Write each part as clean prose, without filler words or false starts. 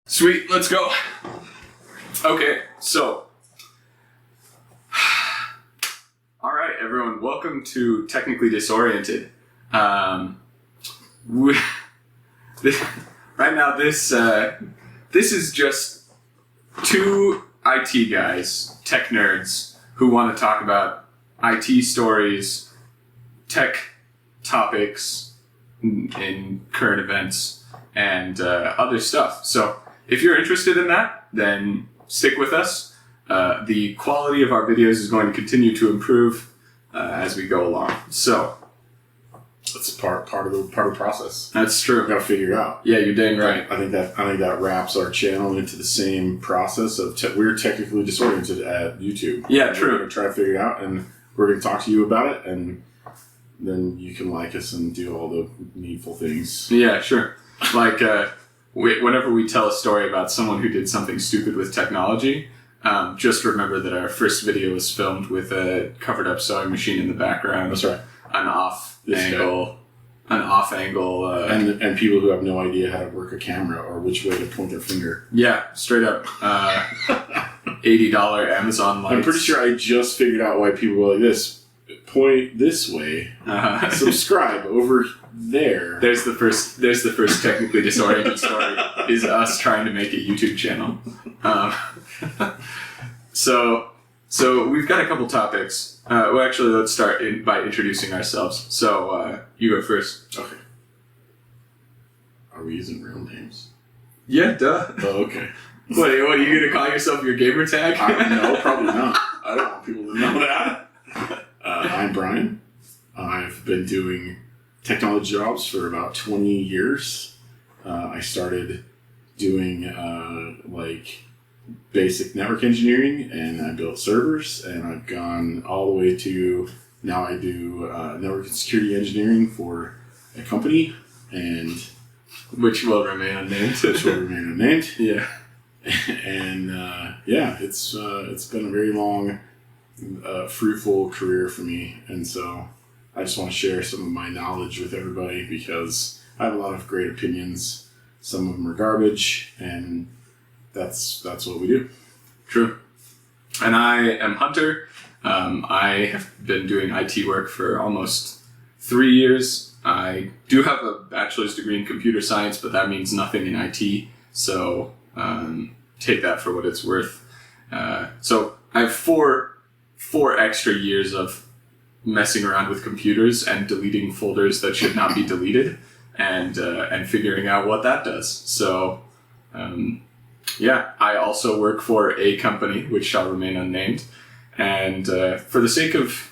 Sweet, let's go. Okay, so. Alright, everyone, welcome to Technically Disoriented. Right now, this is just two IT guys, tech nerds, who want to talk about IT stories, tech topics in current events, and other stuff. So, if you're interested in that, then stick with us. The quality of our videos is going to continue to improve as we go along. So that's part of the process. That's true. We've got to figure it out. Yeah, you're dang right. I think that wraps our channel into the same process of we're technically disoriented at YouTube. Yeah, true. We're going to try to figure it out, and we're going to talk to you about it, and then you can like us and do all the needful things. Yeah, sure. Like whenever we tell a story about someone who did something stupid with technology, just remember that our first video was filmed with a covered up sewing machine in the background. That's right. An off angle, and people who have no idea how to work a camera or which way to point their finger. Yeah, straight up. $80 Amazon lights. I'm pretty sure I just figured out why people were like this. Point this way. Subscribe over there. There's the first technically disoriented story. Is us trying to make a YouTube channel. So we've got a couple topics. Well, actually, let's start by introducing ourselves. So you go first. Okay. Are we using real names? Yeah, duh. Oh, okay. What are you gonna call yourself? Your gamer tag? No, probably not. I don't want people to know that. I'm Brian. I've been doing technology jobs for about 20 years. I started doing basic network engineering, and I built servers, and I've gone all the way to now I do network and security engineering for a company, and which will remain unnamed. Yeah. And it's been a very long, fruitful career for me, and so I just want to share some of my knowledge with everybody because I have a lot of great opinions. Some of them are garbage, and that's what we do. True. And I am Hunter. I have been doing IT work for almost 3 years. I do have a bachelor's degree in computer science, but that means nothing in IT. So take that for what it's worth. So I have four extra years of messing around with computers and deleting folders that should not be deleted, and figuring out what that does. So. I also work for a company which shall remain unnamed, and for the sake of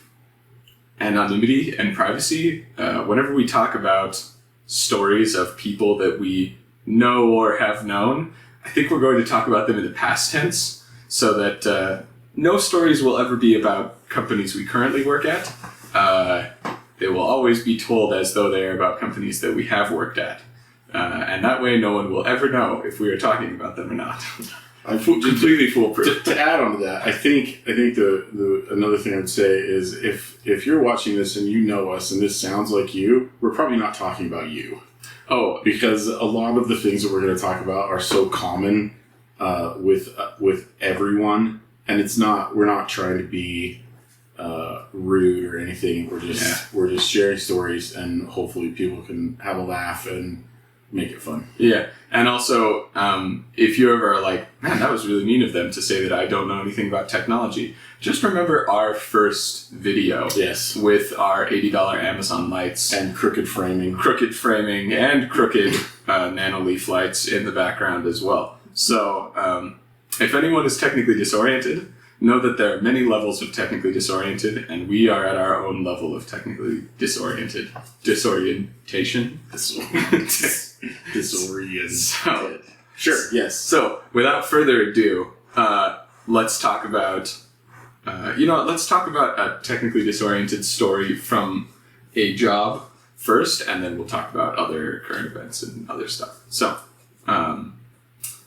anonymity and privacy, whenever we talk about stories of people that we know or have known, I think we're going to talk about them in the past tense, so that no stories will ever be about companies we currently work at. They will always be told as though they are about companies that we have worked at. And that way, no one will ever know if we are talking about them or not. I'm completely foolproof. To add on to that, I think the another thing I would say is if you're watching this and you know us and this sounds like you, we're probably not talking about you. Oh, because a lot of the things that we're going to talk about are so common with everyone, and we're not trying to be rude or anything. We're just sharing stories, and hopefully people can have a laugh and make it fun. Yeah. And also, if you ever are like, man, that was really mean of them to say that I don't know anything about technology, just remember our first video. Yes. With our $80 Amazon lights. And crooked framing. And crooked nanoleaf lights in the background as well. So, if anyone is technically disoriented, know that there are many levels of technically disoriented, and we are at our own level of technically disoriented. Disorientation. Disoriented. So, sure, yes. So, without further ado, let's talk about a technically disoriented story from a job first, and then we'll talk about other current events and other stuff. So, I'll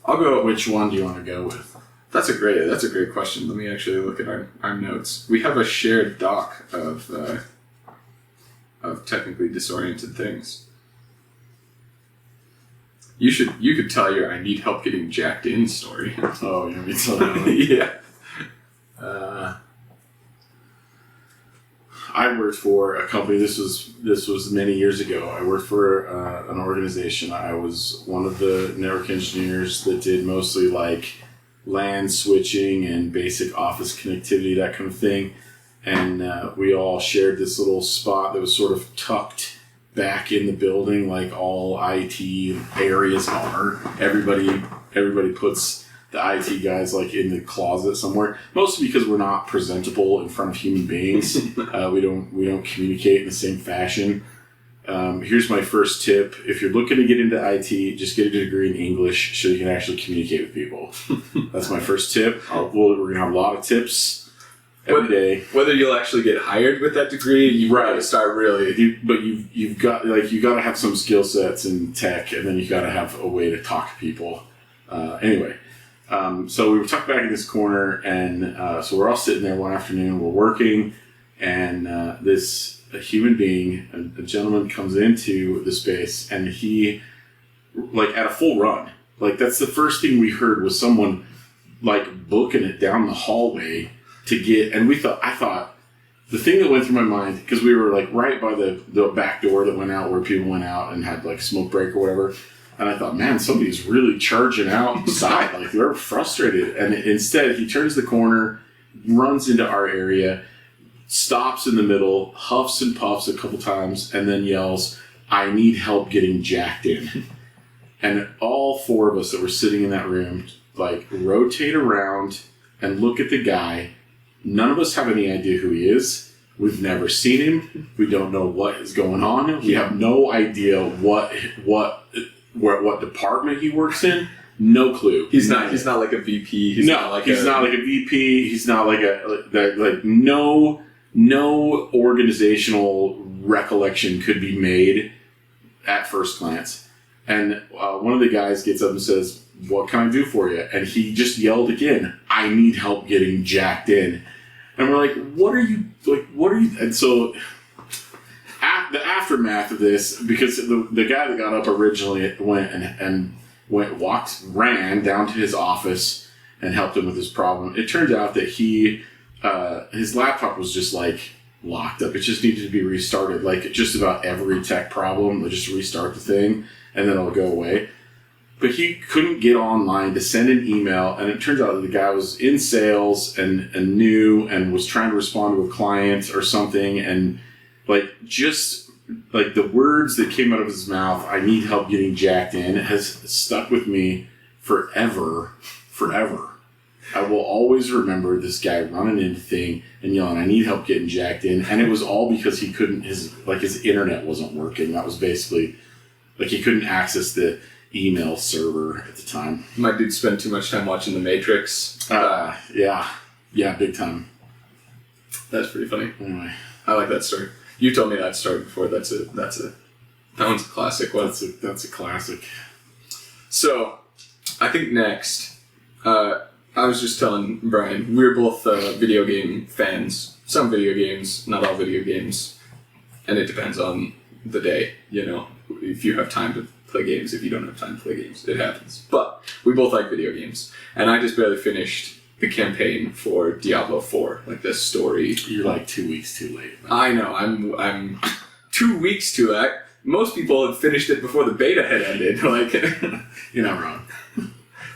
go. Which one do you want to go with? That's a great question. Let me actually look at our notes. We have a shared doc of technically disoriented things. You could tell your I need help getting jacked in story. Oh, you want me to tell that one? Yeah. I worked for a company. This was many years ago. I worked for an organization. I was one of the network engineers that did mostly like LAN switching and basic office connectivity, that kind of thing. And we all shared this little spot that was sort of tucked back in the building, like all IT areas are. Everybody puts the IT guys like in the closet somewhere, mostly because we're not presentable in front of human beings. We don't communicate in the same fashion. Here's my first tip: if you're looking to get into IT, just get a degree in English so you can actually communicate with people. That's my first tip. We're gonna have a lot of tips every day. Whether you'll actually get hired with that degree, you've got to start really. You've got to have some skill sets in tech, and then you got to have a way to talk to people. Anyway. So we were tucked back in this corner, and so we're all sitting there one afternoon. We're working, and a human being, a gentleman, comes into the space, and he, like, at a full run. Like, that's the first thing we heard was someone, like, booking it down the hallway to get. And I thought, the thing that went through my mind, because we were, like, right by the back door that went out where people went out and had, like, smoke break or whatever. And I thought, man, somebody's really charging outside. Like, they're frustrated. And instead, he turns the corner, runs into our area, stops in the middle, huffs and puffs a couple times, and then yells, "I need help getting jacked in." And all four of us that were sitting in that room, like, rotate around and look at the guy. None of us have any idea who he is. We've never seen him. We don't know what is going on. We have no idea what department he works in. No clue. He's not like a VP. He's not like a VP. He's not like no organizational recollection could be made at first glance. And one of the guys gets up and says, "What can I do for you?" And he just yelled again, "I need help getting jacked in." And we're like, what are you? And so the aftermath of this, because the guy that got up originally ran down to his office and helped him with his problem. It turned out that his laptop was just like locked up. It just needed to be restarted. Like just about every tech problem, they'll just restart the thing and then it'll go away. But he couldn't get online to send an email, and it turns out that the guy was in sales and new and was trying to respond to a client or something, and just the words that came out of his mouth, "I need help getting jacked in," has stuck with me forever. I will always remember this guy running into thing and yelling, "I need help getting jacked in," and it was all because he couldn't. His internet wasn't working. That was basically he couldn't access the email server at the time. My dude spent too much time watching The Matrix. Yeah, big time. That's pretty funny. Anyway, I like that story. You told me that story before. That one's a classic one. That's a classic. So, I think next, I was just telling Brian, we're both video game fans. Some video games, not all video games, and it depends on the day. If you have time to play games, if you don't have time to play games, it happens. But we both like video games, and I just barely finished the campaign for Diablo 4, like the story. You're like 2 weeks too late. Man. I know, I'm 2 weeks too late. Most people have finished it before the beta had ended. Like, you're not wrong.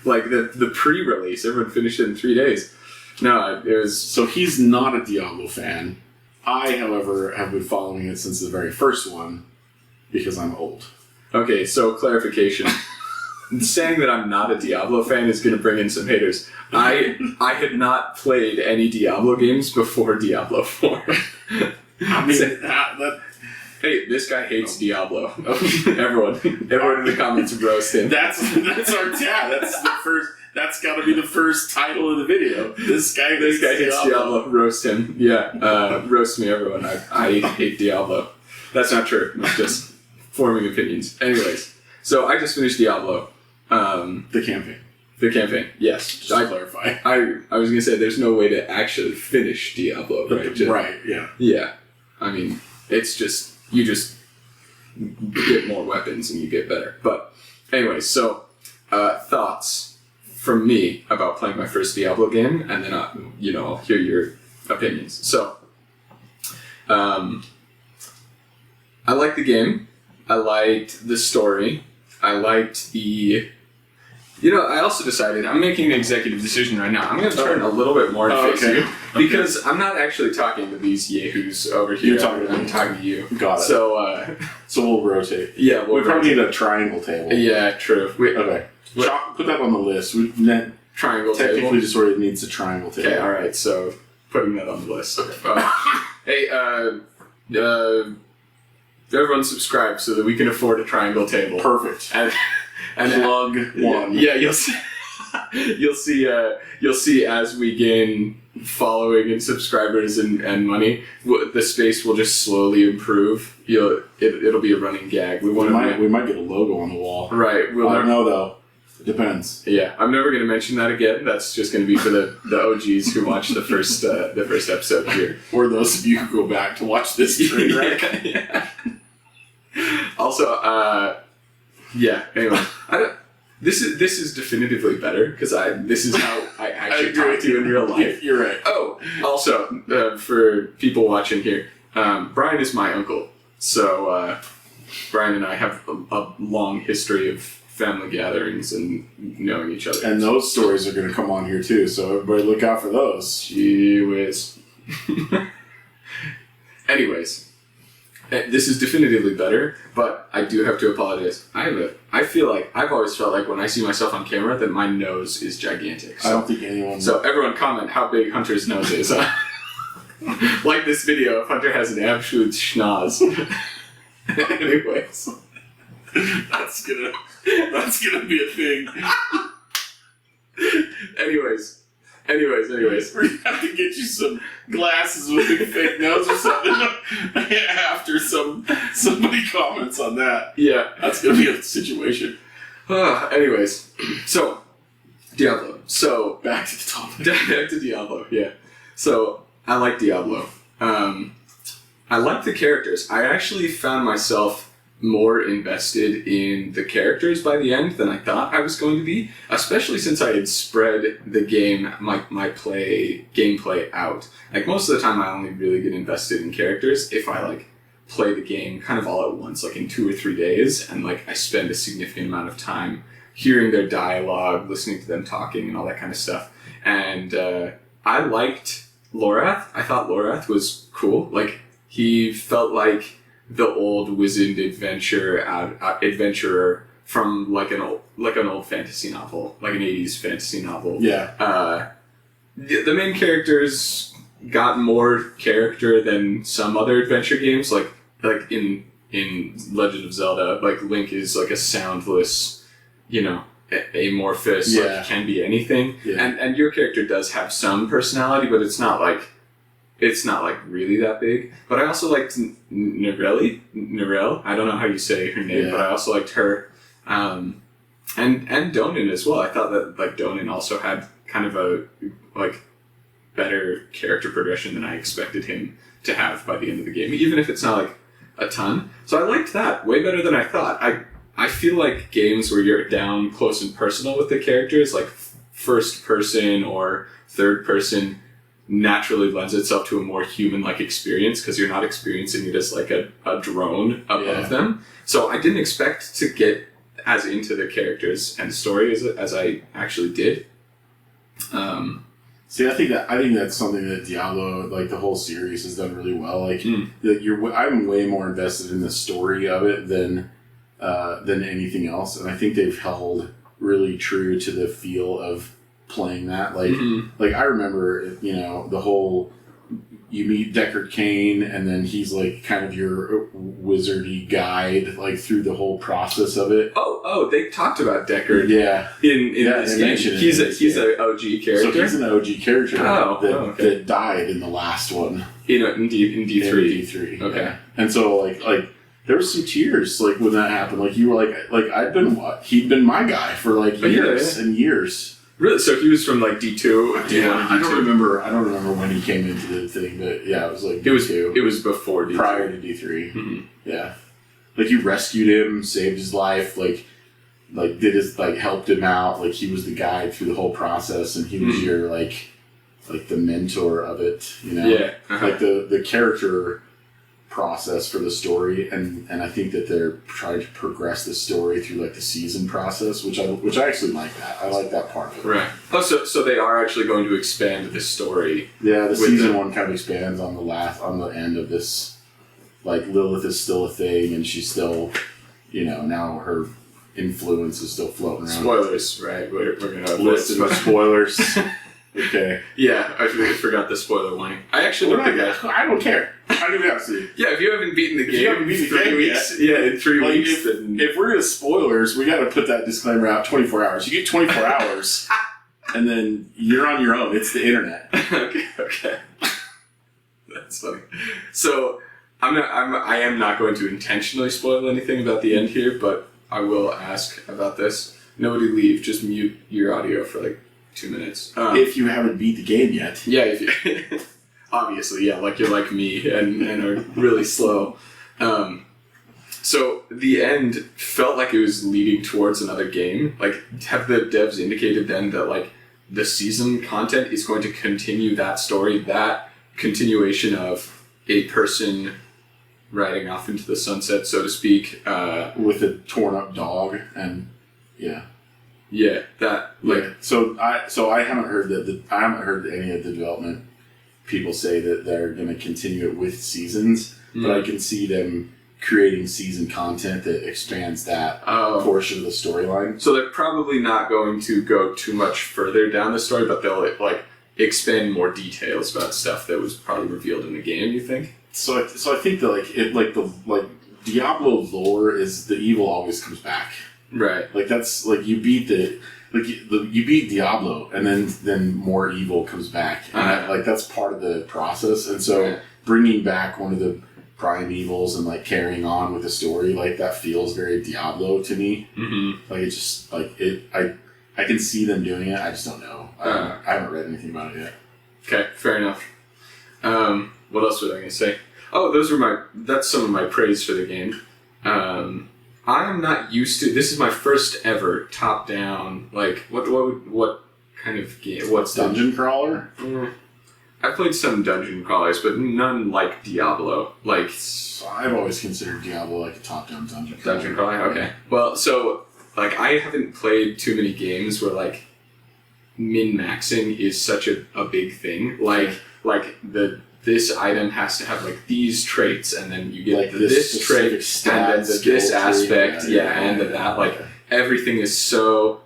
Like the pre-release, everyone finished it in 3 days. No, it was. So he's not a Diablo fan. I, however, have been following it since the very first one because I'm old. Okay, so clarification. Saying that I'm not a Diablo fan is going to bring in some haters. I had not played any Diablo games before Diablo 4. I mean, hey, this guy hates Diablo. Everyone in the comments roast him. That's our tab. That's got to be the first title of the video. This guy hates Diablo. Roast him. Yeah, roast me, everyone. I hate Diablo. That's not true. It's just forming opinions. Anyways, so I just finished Diablo. The campaign. The campaign, yes. Just to clarify. I was going to say, there's no way to actually finish Diablo, right? Right, yeah. Yeah. I mean, it's just, you just get more weapons and you get better. But Anyway, so thoughts from me about playing my first Diablo game, and then I'll hear your opinions. So, I liked the game. I liked the story. I liked the. I also decided I'm making an executive decision right now. I'm going to turn a little bit more to face you because I'm not actually talking to these yahoos over here. I'm talking to you. Got it. So we'll rotate. Yeah, we probably need a triangle table. Yeah, true. Okay. Put that on the list. Triangle technically table. Just sort of needs a triangle table. Okay, all right. So putting that on the list. Okay. Hey, everyone subscribe so that we can afford a triangle table. Perfect. And plug one. Yeah, you'll see as we gain following and subscribers and money, the space will just slowly improve. It'll be a running gag. We might get a logo on the wall. Right. I don't know though. It depends. Yeah, I'm never going to mention that again. That's just going to be for the OGs who watched the first episode here, or those of you who go back to watch this train wreck. Yeah. Also, anyway, this is definitively better because this is how I actually talk to you in real life. Yeah, you're right. Oh, also, for people watching here, Brian is my uncle. So, Brian and I have a long history of family gatherings and knowing each other. And those stories are going to come on here too, so everybody look out for those. Gee whiz. Anyways. This is definitively better, but I do have to apologize. I feel like I've always felt like when I see myself on camera that my nose is gigantic. So, I don't think anyone. So everyone comment how big Hunter's nose is. Like this video if Hunter has an absolute schnoz. Anyways, that's gonna be a thing. Anyways. We're gonna have to get you some glasses with a fake nose or something after somebody comments on that. Yeah. That's gonna be a situation. Anyways, so Diablo. So back to the topic. Back to Diablo, yeah. So I like Diablo. I like the characters. I actually found myself more invested in the characters by the end than I thought I was going to be, especially since I had spread the my gameplay out. Like most of the time I only really get invested in characters if I play the game kind of all at once, like in 2 or 3 days, and I spend a significant amount of time hearing their dialogue, listening to them talking and all that kind of stuff. And I liked Lorath. I thought Lorath was cool. He felt like the old wizened adventurer from an old fantasy novel, like an 80s fantasy novel. Yeah. The main characters got more character than some other adventure games, like in Legend of Zelda. Link is a soundless, amorphous. He can be anything. Yeah. And your character does have some personality, but it's not really that big. But I also liked Narelle. I don't know how you say her name, but I also liked her. And Donan as well. I thought that Donan also had kind of a better character progression than I expected him to have by the end of the game, even if it's not a ton. So I liked that way better than I thought. I feel like games where you're down close and personal with the characters, like first person or third person, naturally lends itself to a more human-like experience because you're not experiencing it as a drone above them. So I didn't expect to get as into the characters and story as I actually did. See, I think that's something that Diablo, the whole series, has done really well. I'm way more invested in the story of it than anything else, and I think they've held really true to the feel of playing that. I remember, the whole, you meet Deckard Cain, and then he's kind of your wizardy guide through the whole process of it. Oh, they talked about Deckard. Yeah, in this game. He's an OG character. So he's an OG character that died in the last one. In D3. In D3. Okay. Yeah. And so there was some tears when that happened. You were he'd been my guy for years and years. Really? So he was from D2? Yeah, I don't remember when he came into the thing, but yeah, it was D2. It was before D3. Prior to D3. Mm-hmm. Yeah. You rescued him, saved his life, like did his like helped him out, like he was the guide through the whole process, and he was your like the mentor of it, you know. Yeah. Like the character process for the story, and I think that they're trying to progress the story through like the season process, which I actually like that. I like that part of it. Right. Oh, so they are actually going to expand the story. Yeah, the season 1 kind of expands on the end of this. Like Lilith is still a thing, and she's still, you know, now her influence is still floating around. Spoilers, right? We're gonna listen to spoilers. Okay. Yeah, I forgot the spoiler warning. I actually don't think I don't care. I do not see. Yeah, if you haven't beaten the game in 3 weeks, in 3 weeks, then if we're gonna spoilers, we got to put that disclaimer out. 24 hours. You get 24 hours, and then you're on your own. It's the internet. Okay. That's funny. So I am not going to intentionally spoil anything about the end here, but I will ask about this. Nobody leave. Just mute your audio for like 2 minutes. If you haven't beat the game yet. Yeah, if you obviously, yeah, like you're like me and are really slow. So the end felt like it was leading towards another game. Like, have the devs indicated then that like the season content is going to continue that story, that continuation of a person riding off into the sunset, so to speak, with a torn up dog and yeah. Yeah, that like So I haven't heard I haven't heard any of the development people say that they're going to continue it with seasons, but I can see them creating season content that expands that portion of the storyline. So they're probably not going to go too much further down the story, but they'll like expand more details about stuff that was probably revealed in the game. You think? So I think that Diablo lore is the evil always comes back. Right. Like that's like you beat you beat Diablo, and then more evil comes back, and that's part of the process. And so bringing back one of the prime evils and like carrying on with the story, like that feels very Diablo to me. Mm-hmm. Like it just like it. I can see them doing it. I just don't know. I haven't read anything about it yet. Okay, fair enough. What else was I going to say? Oh, that's some of my praise for the game. I am not used to. This is my first ever top-down. Like, what kind of game? What's dungeon crawler? I've played some dungeon crawlers, but none like Diablo. Like, I've always considered Diablo like a top-down dungeon crawler. Dungeon crawler, okay. Well, so like I haven't played too many games where like min-maxing is such a big thing. Like this item has to have like these traits, and then you get like this trait, and then this aspect, and then that. Like everything is so.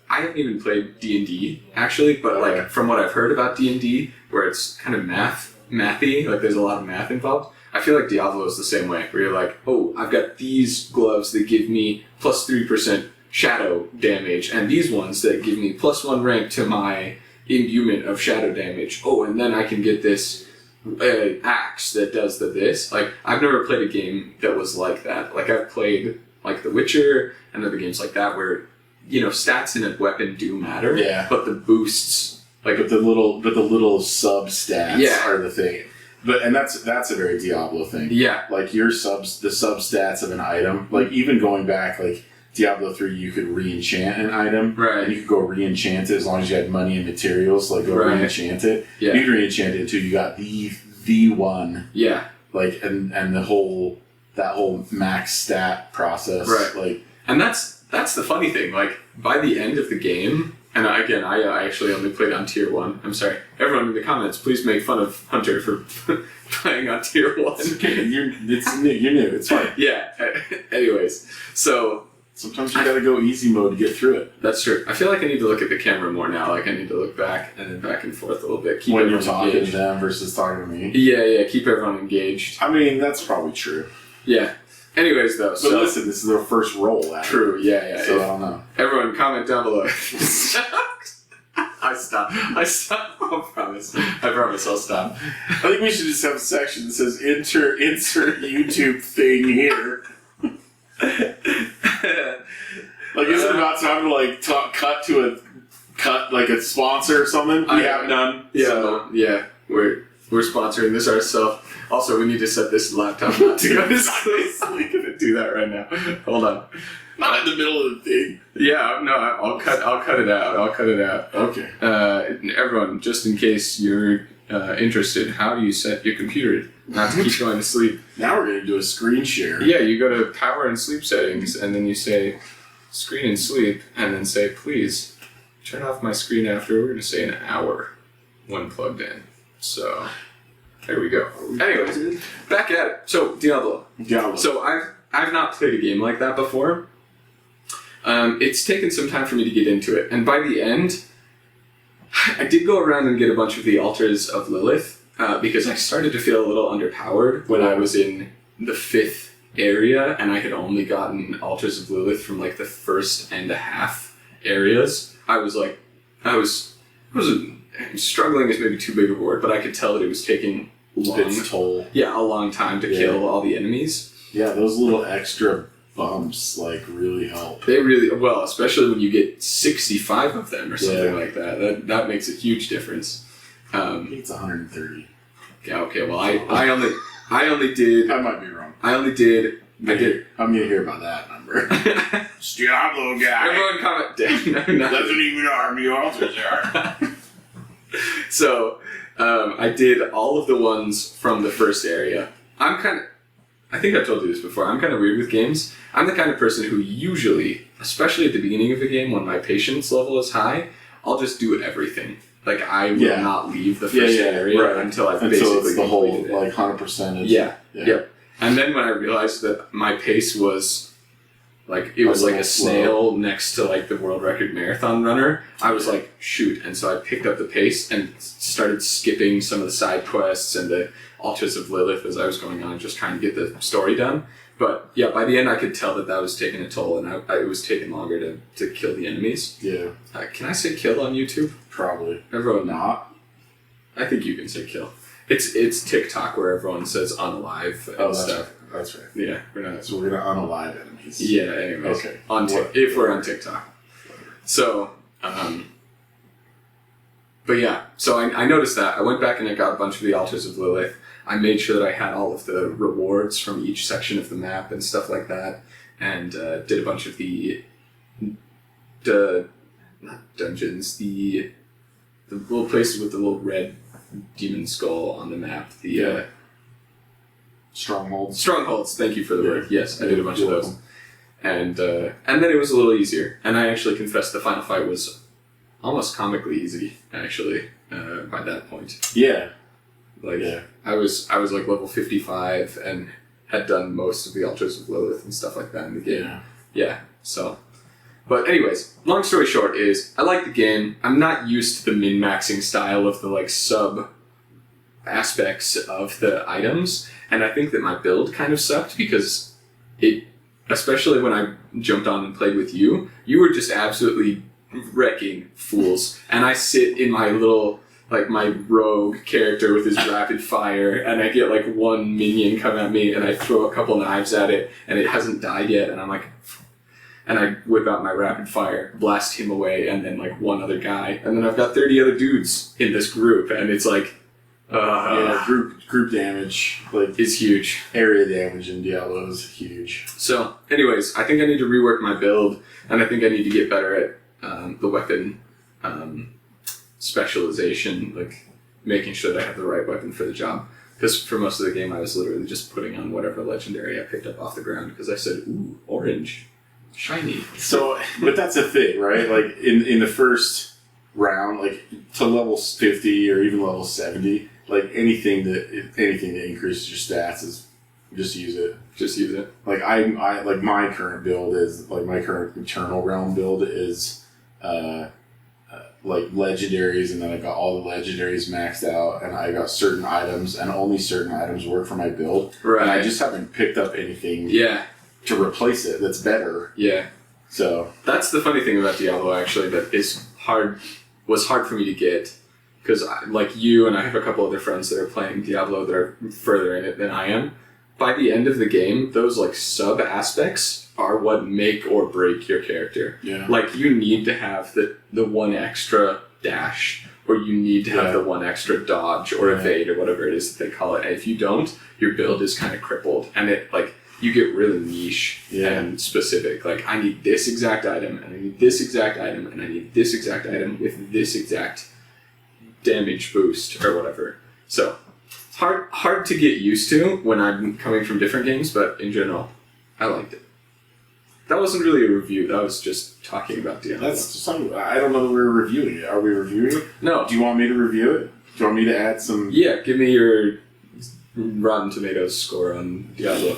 I haven't even played D&D actually, but like from what I've heard about D&D, where it's kind of mathy, like there's a lot of math involved. I feel like Diablo is the same way, where you're like, oh, I've got these gloves that give me plus 3% shadow damage, and these ones that give me plus 1 rank to my imbuement of shadow damage. Oh, and then I can get this axe that does this. Like, I've never played a game that was like that. Like, I've played, like, The Witcher and other games like that where, you know, stats in a weapon do matter. Yeah. But the boosts, like... But the little sub-stats are the thing. And that's a very Diablo thing. Yeah. Like, the sub-stats of an item, like, even going back, like, Diablo 3, you could re-enchant an item. Right. And you could go re-enchant it as long as you had money and materials. Like, go re-enchant it. Yeah. You could re-enchant it until you got the one. Yeah. Like, and that whole max stat process. Right. Like, and that's the funny thing. Like, by the end of the game, and again, I actually only played on tier 1. I'm sorry. Everyone in the comments, please make fun of Hunter for playing on tier 1. It's okay. You're new. It's fine. Yeah. Anyways, so... Sometimes you gotta go easy mode to get through it. That's true. I feel like I need to look at the camera more now. Like, I need to look back and then back and forth a little bit. Keep when you're talking engaged. To them versus talking to me. Yeah. Keep everyone engaged. I mean, that's probably true. Yeah. Anyways, though. But listen, this is their first roll at True, it. Yeah. So I don't know. Everyone, comment down below. I stop. I promise I'll stop. I think we should just have a section that says insert YouTube thing here. Like, is it about time to like cut like a sponsor or something? We have none. Yeah, so. Yeah, we're sponsoring this ourselves. Also, we need to set this laptop not to go to sleep. We couldn't do that right now. Hold on. Not in the middle of the thing. Yeah, no, I'll cut it out. Okay. Everyone, just in case you're interested, how do you set your computer not to keep going to sleep? Now we're going to do a screen share. Yeah, you go to power and sleep settings, and then you say screen and sleep, and then say, please turn off my screen after, we're going to say an hour when plugged in. So, there we go. Anyways, back at it. So, Diablo. So, I've not played a game like that before. It's taken some time for me to get into it, and by the end, I did go around and get a bunch of the Altars of Lilith, because I started to feel a little underpowered when I was in the 5th area, and I had only gotten Altars of Lilith from like the first and a half areas. I was struggling is maybe too big of a word, but I could tell that it was taking a long time to kill all the enemies. Yeah, those little extra bumps like really help. They really, well, especially when you get 65 of them or something like that. That makes a huge difference. I think it's 130. Yeah, okay, well I only did. I might be wrong. I'm gonna hear about that number. Diablo guy. Everyone comment. Doesn't even know how many altars there are. So, I did all of the ones from the first area. I think I've told you this before, I'm kind of weird with games. I'm the kind of person who usually, especially at the beginning of the game when my patience level is high, I'll just do everything. Like, I will not leave the first area until I've basically it's the whole, completed it. like, 100%. Yep. And then when I realized that my pace was, like, it was like a snail next to, like, the world record marathon runner, I was like, shoot. And so I picked up the pace and started skipping some of the side quests and the Altars of Lilith as I was going on, just trying to get the story done. But, yeah, by the end I could tell that was taking a toll, and it was taking longer to kill the enemies. Yeah. Can I say kill on YouTube? Probably. Everyone not. I think you can say kill. It's TikTok where everyone says unalive and stuff. That's right. Yeah, we're not. So we're gonna unalive enemies. Yeah. Anyways. Okay. If we're on TikTok. So, but yeah. So I noticed that. I went back and I got a bunch of the Altars of Lilith. I made sure that I had all of the rewards from each section of the map and stuff like that, and did a bunch of the not dungeons, the little places with the little red demon skull on the map. The Strongholds. Thank you for the word. Yes, I did a bunch of those, and then it was a little easier. And I actually confess the final fight was almost comically easy. Actually, by that point. Yeah. I was like level 55 and had done most of the Altars of Lilith and stuff like that in the game. Yeah. So, but anyways, long story short is I like the game. I'm not used to the min-maxing style of the like sub aspects of the items, and I think that my build kind of sucked because it, especially when I jumped on and played with you, you were just absolutely wrecking fools, and I sit in my little, like, my rogue character with his rapid fire, and I get, like, one minion come at me, and I throw a couple knives at it, and it hasn't died yet, and I'm like... And I whip out my rapid fire, blast him away, and then, like, one other guy. And then I've got 30 other dudes in this group, and it's like... group damage, like, is huge. Area damage in Diablo is huge. So, anyways, I think I need to rework my build, and I think I need to get better at the weapon... specialization, like making sure that I have the right weapon for the job. Because for most of the game, I was literally just putting on whatever legendary I picked up off the ground because I said, ooh, orange, shiny. So, but that's the thing, right? Like in the first round, like to level 50 or even level 70, like anything that increases your stats is just use it. Just use it. Like I like my current build is like my current Eternal Realm build is like legendaries, and then I got all the legendaries maxed out, and I got certain items, and only certain items work for my build. Right. And I just haven't picked up anything to replace it that's better. Yeah. So that's the funny thing about Diablo, actually, that was hard for me to get, because like you and I have a couple other friends that are playing Diablo that are further in it than I am. By the end of the game, those like sub aspects are what make or break your character. Yeah. Like, you need to have the one extra dash, or you need to have the one extra dodge or evade or whatever it is that they call it. And if you don't, your build is kind of crippled. And it, like, you get really niche and specific. Like, I need this exact item, and I need this exact item, and I need this exact item with this exact damage boost or whatever. So hard to get used to when I'm coming from different games, but in general, I liked it. That wasn't really a review. That was just talking about Diablo. That's just something. I don't know that we're reviewing it. Are we reviewing it? No. Do you want me to review it? Do you want me to add some? Yeah, give me your Rotten Tomatoes score on Diablo.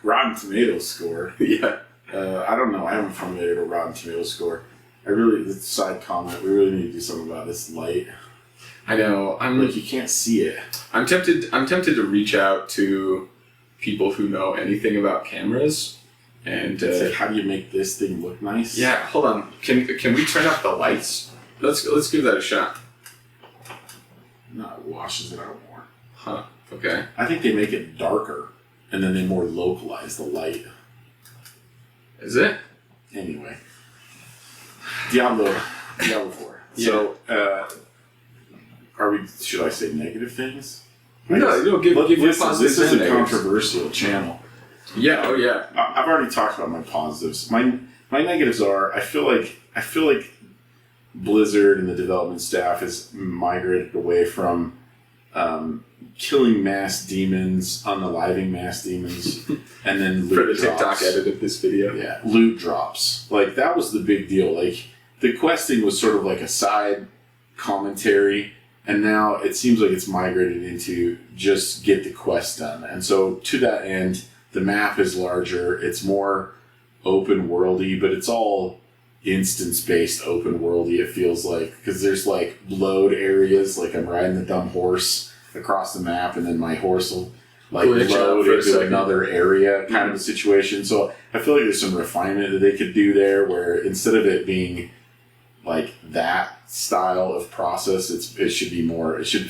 Rotten Tomatoes score? Yeah. I don't know. I haven't formulated a Rotten Tomatoes score. This side comment, we really need to do something about this light. I know. Like, you can't see it. I'm tempted to reach out to people who know anything about cameras and say, how do you make this thing look nice? Yeah, hold on. Can we turn up the lights? Let's give that a shot. No, it washes it out more. Huh. Okay. I think they make it darker and then they more localize the light. Is it? Anyway. Diablo 4. Yeah. So, should I say negative things? No, give your positives. This is a negatives. controversial channel. Yeah, oh yeah. I've already talked about my positives. My negatives are I feel like Blizzard and the development staff has migrated away from killing mass demons, unaliving mass demons, and then loot for the drops. TikTok edit of this video. Yeah, loot drops. Like, that was the big deal. Like, the questing was sort of like a side commentary, and now it seems like it's migrated into just get the quest done. And so to that end, the map is larger, it's more open worldy, but it's all instance-based open worldy, it feels like, because there's like load areas, like I'm riding the dumb horse across the map, and then my horse will like load into another area kind of a situation. So I feel like there's some refinement that they could do there, where instead of it being like that style of process, it should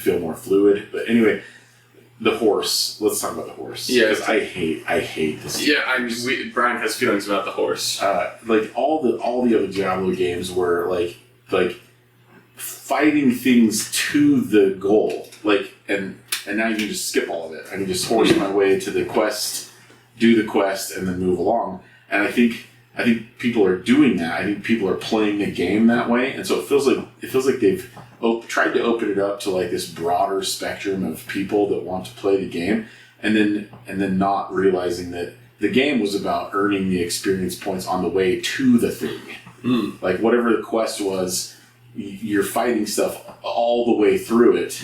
feel more fluid. But anyway, the horse. Let's talk about the horse. Yeah, because I hate this. Yeah, Brian has feelings about the horse. Like all the other Diablo games were like fighting things to the goal. Like and now you can just skip all of it. I can just horse my way to the quest, do the quest, and then move along. And I think people are doing that. I think people are playing the game that way, and so it feels like they've tried to open it up to like this broader spectrum of people that want to play the game, and then not realizing that the game was about earning the experience points on the way to the thing. Like, whatever the quest was, you're fighting stuff all the way through it,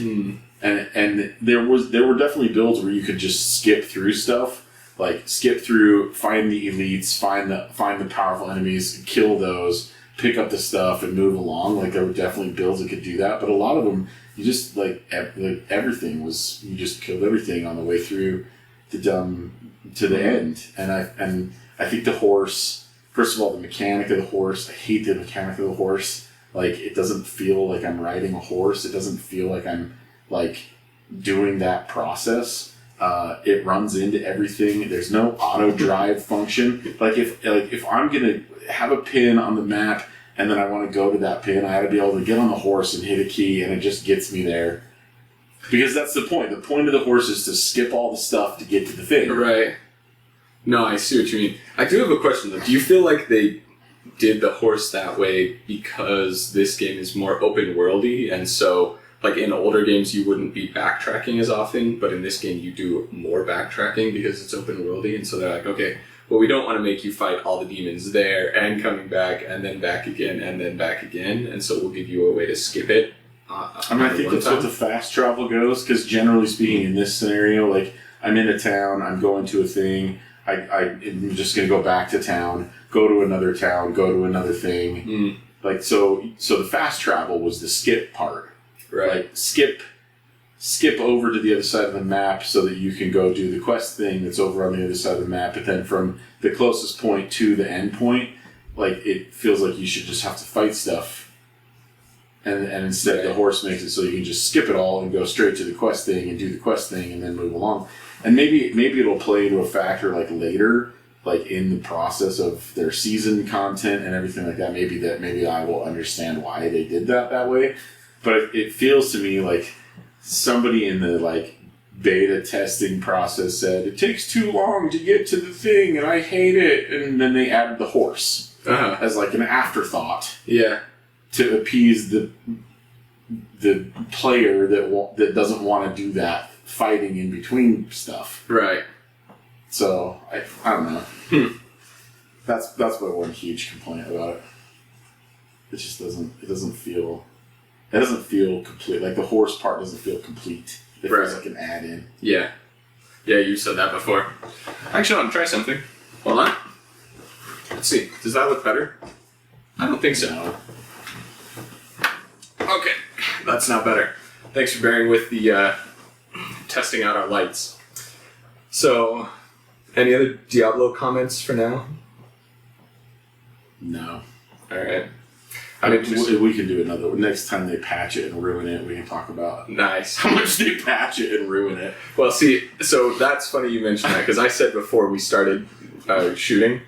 and there were definitely builds where you could just skip through stuff. Like, skip through, find the elites, find the powerful enemies, kill those, pick up the stuff, and move along. Like, there were definitely builds that could do that, but a lot of them, you just everything was, you just killed everything on the way through to the end. And I think the horse, first of all, the mechanic of the horse, I hate the mechanic of the horse. Like, it doesn't feel like I'm riding a horse. It doesn't feel like I'm like doing that process. It runs into everything. There's no auto drive function. Like, if I'm gonna have a pin on the map and then I want to go to that pin, I got to be able to get on the horse and hit a key, and it just gets me there. Because that's the point. The point of the horse is to skip all the stuff to get to the thing. Right. No, I see what you mean. I do have a question though. Do you feel like they did the horse that way because this game is more open worldy, and so, like, in older games you wouldn't be backtracking as often, but in this game you do more backtracking because it's open worldy, and so they're like, okay, well, we don't want to make you fight all the demons there and coming back and then back again and then back again, and so we'll give you a way to skip it. I think that's what the fast travel goes, because generally speaking in this scenario, like, I'm in a town, I'm going to a thing, I'm just going to go back to town, go to another town, go to another thing. Like, so the fast travel was the skip part. Right. Like, skip over to the other side of the map so that you can go do the quest thing that's over on the other side of the map, but then from the closest point to the end point, like, it feels like you should just have to fight stuff. And instead the horse makes it so you can just skip it all and go straight to the quest thing and do the quest thing and then move along. And maybe it'll play into a factor, like, later, like, in the process of their season content and everything like that. Maybe I will understand why they did that way. But it feels to me like somebody in the, like, beta testing process said, it takes too long to get to the thing and I hate it. And then they added the horse as like an afterthought. Yeah. To appease the player that doesn't want to do that fighting in between stuff. Right. So, I don't know. That's my one huge complaint about it. It just doesn't feel complete. Like the horse part doesn't feel complete. It feels like an add-in. Yeah. Yeah, you said that before. Actually, I want to try something. Hold on. Let's see. Does that look better? I don't think so. No. Okay. That's now better. Thanks for bearing with the testing out our lights. So, any other Diablo comments for now? No. Alright. We can do another one. Next time they patch it and ruin it, we can talk about Nice. how much they patch it and ruin it. Well, see, so that's funny you mentioned that, because I said before we started shooting,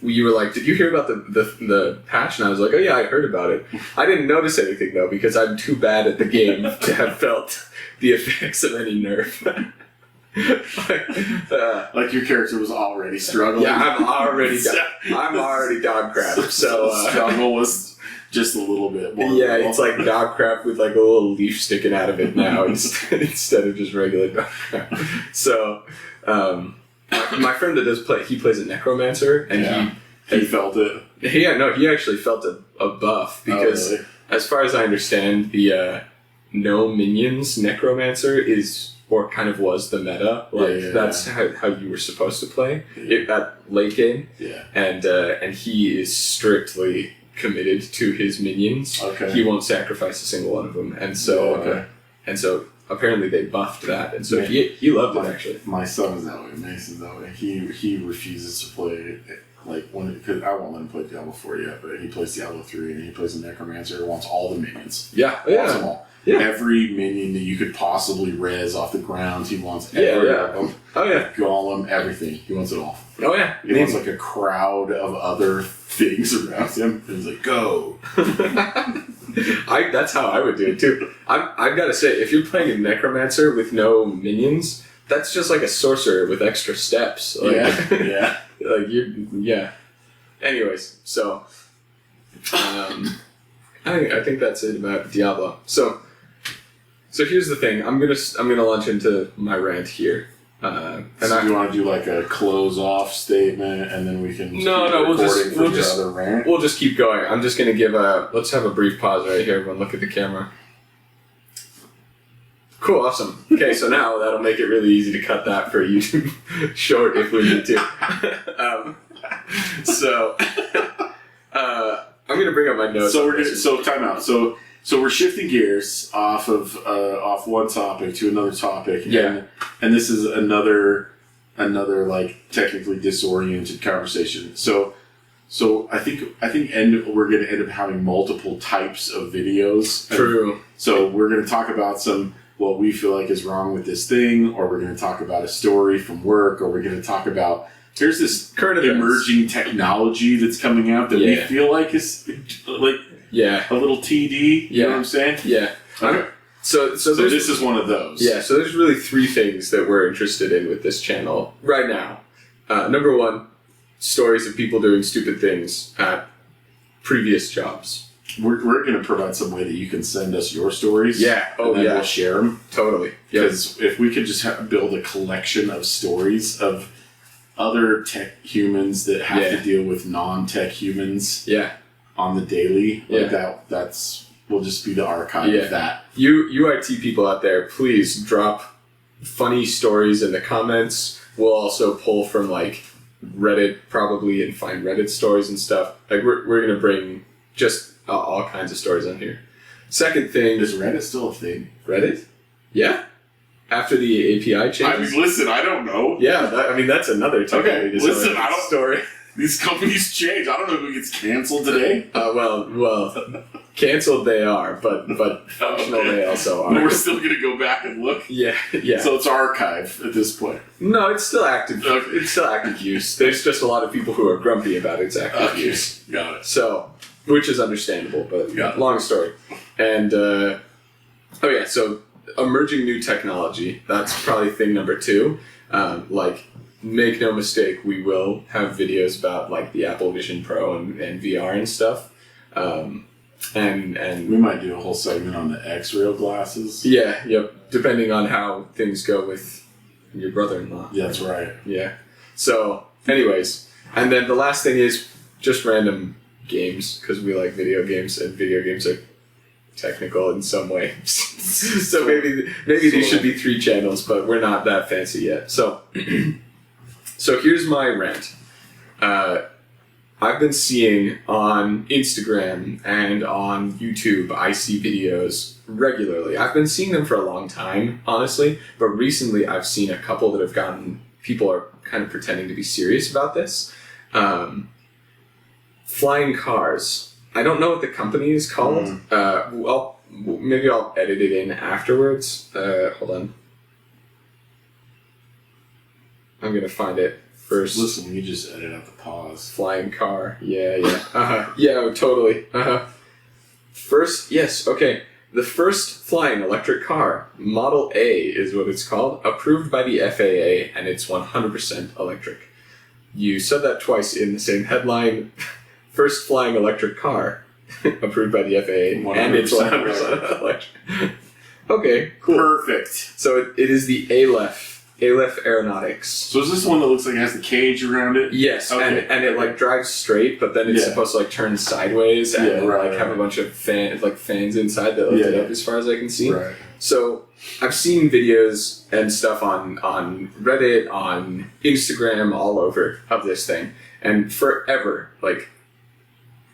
you were like, did you hear about the patch? And I was like, oh yeah, I heard about it. I didn't notice anything, though, because I'm too bad at the game to have felt the effects of any nerf. Like your character was already struggling. Yeah, I'm already dog crap. So the struggle was just a little bit more. Yeah, it's like dog crap with like a little leaf sticking out of it now instead of just regular dog crap. So my friend that does play, he plays a necromancer, and he felt it. Yeah, no, he actually felt a buff because, really? As far as I understand, the no minions necromancer is, or kind of was, the meta. Like that's how you were supposed to play it at late game. Yeah, and he is strictly committed to his minions. Okay, he won't sacrifice a single one of them, and so and so apparently they buffed that, and so he loved it actually. My son is that way. Mason's that way. He refuses to play. Like because I won't let him play Diablo 4 yet, but he plays Diablo 3 and he plays a necromancer. Wants all the minions. Yeah, Wants them all. Yeah. Every minion that you could possibly res off the ground, he wants every one of them. Oh yeah. Golem, everything. He wants it all. Oh yeah. He wants like a crowd of other things around him. And he's like, go. That's how I would do it too. I've got to say, if you're playing a necromancer with no minions, that's just like a sorcerer with extra steps. Like, yeah. Like yeah. Anyways, so I think that's it about Diablo. So here's the thing. I'm gonna launch into my rant here. Do you want to do like a close off statement and then we can we'll just keep going. I'm just gonna give let's have a brief pause right here. Everyone look at the camera. Cool, awesome. Okay, so now that'll make it really easy to cut that for a YouTube short if we need to. I'm gonna bring up my notes. So time out. So we're shifting gears off one topic to another topic. Yeah. And this is another like technically disoriented conversation. So I think we're gonna end up having multiple types of videos. True. So we're gonna talk about what we feel like is wrong with this thing, or we're going to talk about a story from work, or we're going to talk about there's this current emerging technology that's coming out that we feel like is like a little TD. You know what I'm saying? Yeah. Okay. So this is one of those. Yeah. So there's really three things that we're interested in with this channel right now. Number one, stories of people doing stupid things at previous jobs. We're going to provide some way that you can send us your stories. Yeah. Oh, and then we'll share them. Totally. Because if we could just build a collection of stories of other tech humans that have to deal with non-tech humans on the daily, like that's will just be the archive of that. You IT people out there, please drop funny stories in the comments. We'll also pull from like Reddit probably and find Reddit stories and stuff. Like we're going to bring just all kinds of stories on here. Second thing... Is Reddit still a thing? Reddit? Yeah. After the API changes. I mean, listen, I don't know. Yeah, that's another story. These companies change. I don't know who gets canceled today. Well, canceled they are, but functional they also are. But we're still going to go back and look? Yeah. So it's archived at this point? No, it's still active. Okay. It's still active use. There's just a lot of people who are grumpy about its active use. Got it. So... Which is understandable, but long story. And, so emerging new technology. That's probably thing number 2. Like, make no mistake, we will have videos about like the Apple Vision Pro and VR and stuff. And we might do a whole segment on the X-Rail glasses. Yeah, yep. Depending on how things go with your brother-in-law. Yeah, that's right. Yeah. So, anyways, and then the last thing is just random games, because we like video games, and video games are technical in some way. So maybe these should be 3 channels, but we're not that fancy yet. So, so here's my rant. I've been seeing on Instagram and on YouTube, I see videos regularly. I've been seeing them for a long time, honestly, but recently I've seen a couple that have gotten, people are kind of pretending to be serious about this. Flying cars. I don't know what the company is called. Maybe I'll edit it in afterwards. Hold on. I'm going to find it. First, listen, you just edit out the pause. Flying car. Yeah. Yeah, totally. First, yes, okay. The first flying electric car, Model A is what it's called, approved by the FAA, and it's 100% electric. You said that twice in the same headline. First flying electric car, approved by the FAA, and it's 100% electric. Okay, cool. Perfect. So it is the Aleph Aeronautics. So is this one that looks like it has the cage around it? Yes, okay. and it like drives straight, but then it's supposed to like turn sideways and have a bunch of fans inside that lift it up as far as I can see. Right. So I've seen videos and stuff on Reddit, on Instagram, all over of this thing, and forever, like,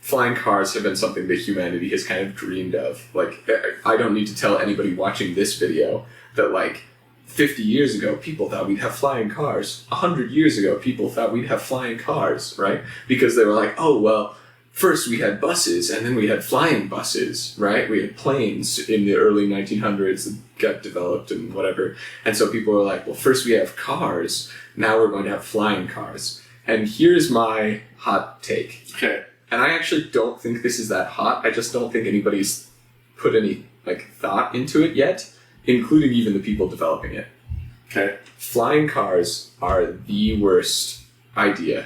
flying cars have been something that humanity has kind of dreamed of. Like, I don't need to tell anybody watching this video that, like, 50 years ago, people thought we'd have flying cars. 100 years ago, people thought we'd have flying cars, right? Because they were like, oh, well, first we had buses, and then we had flying buses, right? We had planes in the early 1900s that got developed and whatever. And so people were like, well, first we have cars, now we're going to have flying cars. And here's my hot take. Okay. And I actually don't think this is that hot. I just don't think anybody's put any, like, thought into it yet, including even the people developing it. Okay. Flying cars are the worst idea,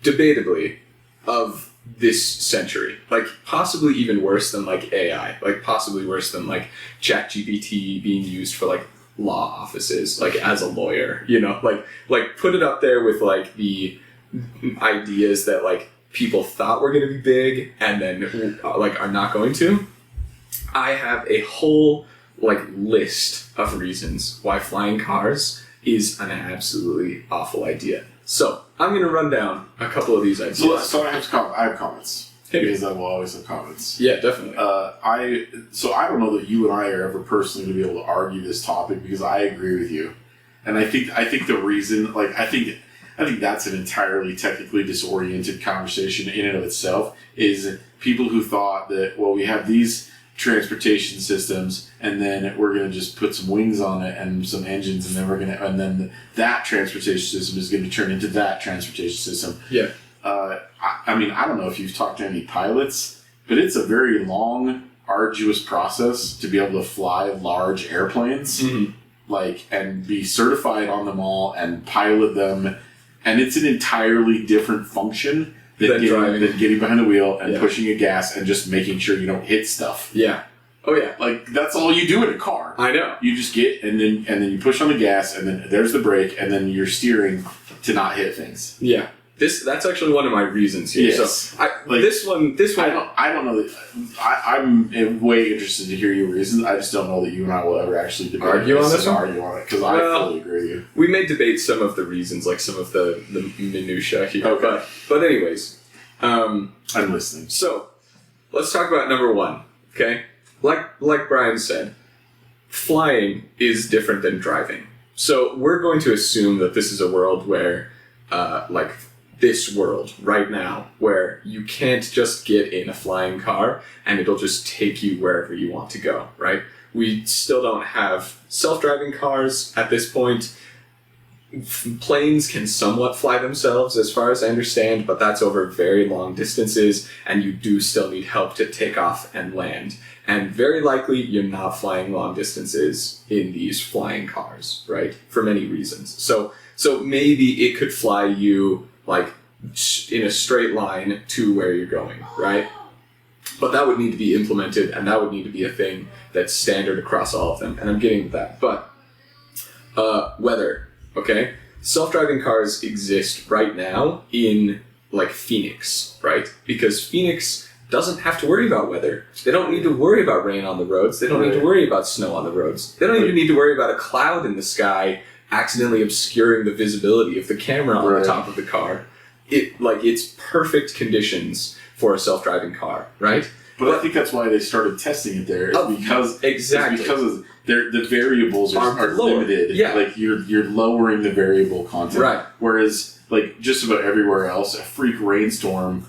debatably, of this century. Like, possibly even worse than, like, AI. Like, possibly worse than, like, ChatGPT being used for, like, law offices, like, as a lawyer, you know? Like put it up there with, like, the ideas that, like, people thought were going to be big and then, like, are not going to. I have a whole, like, list of reasons why flying cars is an absolutely awful idea. So, I'm going to run down a couple of these ideas. So I have comments. Because I will always have comments. Yeah, definitely. I don't know that you and I are ever personally going to be able to argue this topic because I agree with you. And I think the reason, like, I think that's an entirely technically disoriented conversation in and of itself, is people who thought that, well, we have these transportation systems and then we're going to just put some wings on it and some engines and then that transportation system is going to turn into that transportation system. Yeah. I mean, I don't know if you've talked to any pilots, but it's a very long, arduous process to be able to fly large airplanes, and be certified on them all and pilot them. And it's an entirely different function than getting behind the wheel and pushing a gas and just making sure you don't hit stuff. Yeah. Oh, yeah. Like, that's all you do in a car. I know. You just get, and then you push on the gas, and then there's the brake, and then you're steering to not hit things. Yeah. That's actually one of my reasons here. Yes. So this one. I don't know that. I'm way interested to hear your reasons. I just don't know that you and I will ever actually argue on this one. Argue on it because I fully agree with you. We may debate some of the reasons, like some of the minutia here. Okay. But anyways, I'm listening. So let's talk about number one. Okay, like Brian said, flying is different than driving. So we're going to assume that this is a world where, this world right now, where you can't just get in a flying car and it'll just take you wherever you want to go, right? We still don't have self-driving cars at this point. planes can somewhat fly themselves, as far as I understand, but that's over very long distances, and you do still need help to take off and land. And very likely, you're not flying long distances in these flying cars, right? For many reasons. So maybe it could fly you, like, in a straight line to where you're going, right? But that would need to be implemented, and that would need to be a thing that's standard across all of them. And I'm getting to that. But weather, okay? Self-driving cars exist right now in, like, Phoenix, right? Because Phoenix doesn't have to worry about weather. They don't need to worry about rain on the roads. They don't need to worry about snow on the roads. They don't even need to worry about a cloud in the sky accidentally obscuring the visibility of the camera on the top of the car. It's perfect conditions for a self-driving car, right? But I think that's why they started testing it there. Because the variables are limited. Yeah. Like you're lowering the variable content. Right. Whereas like just about everywhere else, a freak rainstorm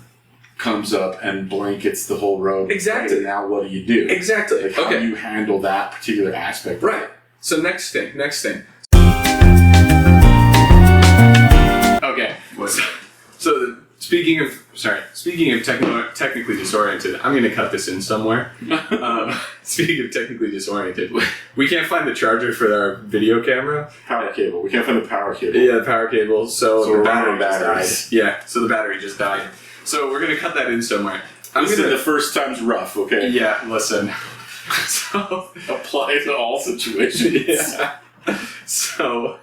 comes up and blankets the whole road. Exactly. And now what do you do? Exactly. Like how do you handle that particular aspect? Right. So next thing. Okay. So speaking of technically disoriented, I'm going to cut this in somewhere. Speaking of technically disoriented, we can't find the charger for our video camera. Power cable. We can't find the power cable. Yeah, the power cable. So the battery just batteries. died. Yeah, so the battery just died. So we're going to cut that in somewhere. The first time's rough, okay? Yeah, listen. So apply to all situations. Yeah. So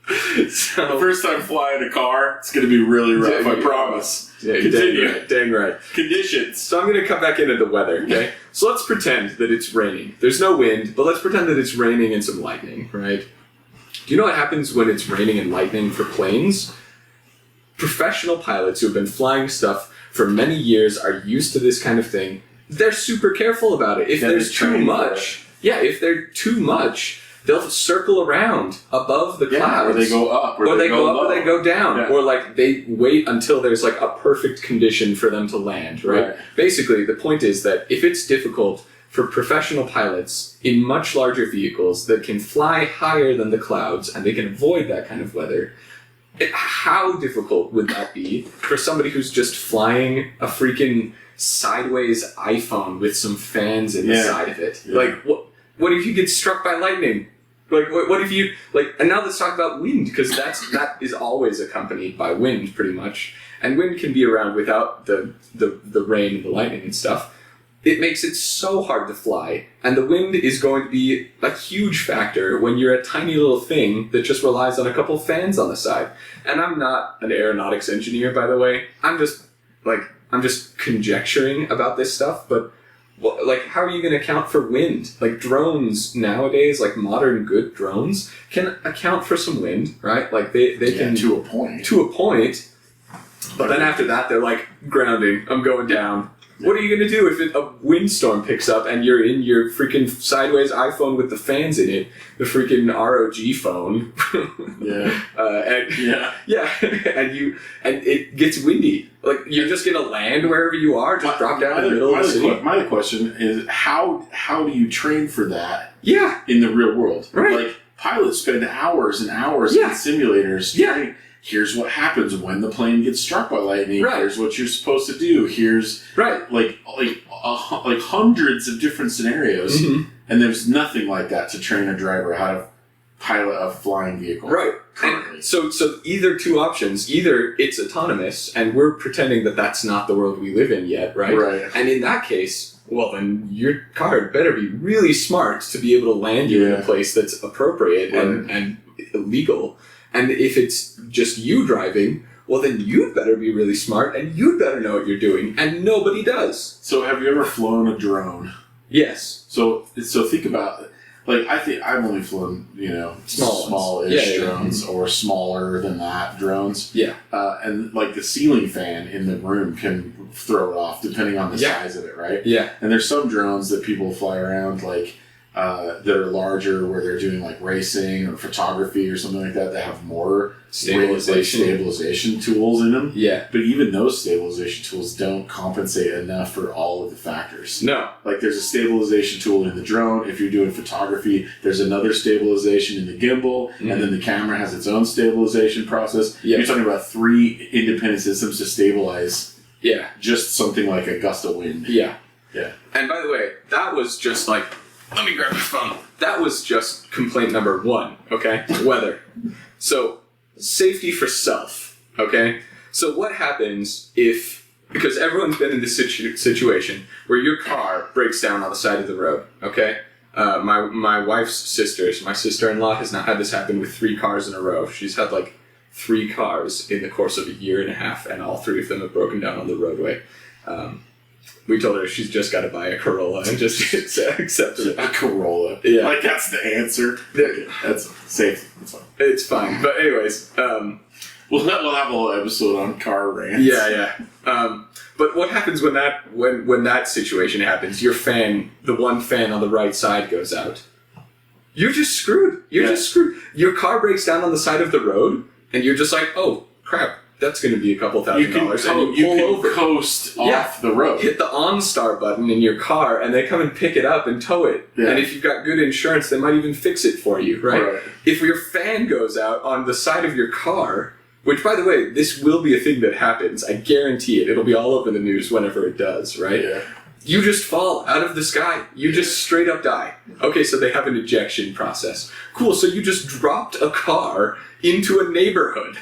the first time flying a car, it's going to be really rough, I promise. Yeah, continue. Dang right. Conditions. So I'm going to come back into the weather, okay? So let's pretend that it's raining. There's no wind, but let's pretend that it's raining and some lightning, right? Do you know what happens when it's raining and lightning for planes? Professional pilots who have been flying stuff for many years are used to this kind of thing. They're super careful about it. If there's too much, if they're too much, they'll circle around above the clouds. Or they go up, or they go up, or they go down. Yeah. Or like they wait until there's like a perfect condition for them to land, right? Basically, the point is that if it's difficult for professional pilots in much larger vehicles that can fly higher than the clouds and they can avoid that kind of weather, how difficult would that be for somebody who's just flying a freaking sideways iPhone with some fans in the side of it? Yeah. Like, what if you get struck by lightning? Like, what if you, like, and now let's talk about wind, because that is always accompanied by wind, pretty much. And wind can be around without the rain and the lightning and stuff. It makes it so hard to fly, and the wind is going to be a huge factor when you're a tiny little thing that just relies on a couple fans on the side. And I'm not an aeronautics engineer, by the way. I'm just conjecturing about this stuff, but like, how are you going to account for wind? Like, drones nowadays, like modern good drones, can account for some wind, right? Like, they can... To a point. To a point. But then after that, they're like, grounding, I'm going down. What are you going to do if a windstorm picks up and you're in your freaking sideways iPhone with the fans in it, the freaking ROG phone? And it gets windy. Like, you're just going to land wherever you are, just drop down in the middle of the city? My question is, how do you train for that in the real world? Right. Like, pilots spend hours and hours in simulators training. Here's what happens when the plane gets struck by lightning. Right. Here's what you're supposed to do. Here's like hundreds of different scenarios, and there's nothing like that to train a driver how to pilot a flying vehicle. Right. And so either two options: either it's autonomous, and we're pretending that that's not the world we live in yet, right? Right. And in that case, well, then your car better be really smart to be able to land you in a place that's appropriate and legal. And if it's just you driving, well, then you'd better be really smart and you'd better know what you're doing. And nobody does. So have you ever flown a drone? Yes. So think about, like, I think I've only flown, smallish drones or smaller than that drones. Yeah. And like the ceiling fan in the room can throw it off depending on the size of it, right? Yeah. And there's some drones that people fly around like that are larger, where they're doing like racing or photography or something like that, that have more stabilization tools in them. Yeah. But even those stabilization tools don't compensate enough for all of the factors. No. Like there's a stabilization tool in the drone. If you're doing photography, there's another stabilization in the gimbal, and then the camera has its own stabilization process. Yeah. You're talking about 3 independent systems to stabilize just something like a gust of wind. Yeah. Yeah. And by the way, that was just like, let me grab my phone. That was just complaint number 1, okay? Weather. So, safety for self, okay? So what happens if, because everyone's been in this situation where your car breaks down on the side of the road, okay? My wife's sisters, my sister-in-law has now had this happen with 3 cars in a row. She's had like 3 cars in the course of a year and a half, and all 3 of them have broken down on the roadway. We told her she's just got to buy a Corolla and just accept it. A Corolla. Yeah. Like, that's the answer. That's safe. That's fine. It's fine. But anyways. We'll have a whole episode on car rants. Yeah. But what happens when that situation happens? Your fan, the one fan on the right side goes out. You're just screwed. You're just screwed. Your car breaks down on the side of the road, and you're just like, oh, crap. That's going to be a couple $1,000, and you pull over, coast off the road. Hit the OnStar button in your car, and they come and pick it up and tow it. Yeah. And if you've got good insurance, they might even fix it for you, right? If your fan goes out on the side of your car, which, by the way, this will be a thing that happens. I guarantee it. It'll be all over the news whenever it does, right? Yeah. You just fall out of the sky. You just straight up die. Okay, so they have an ejection process. Cool, so you just dropped a car into a neighborhood.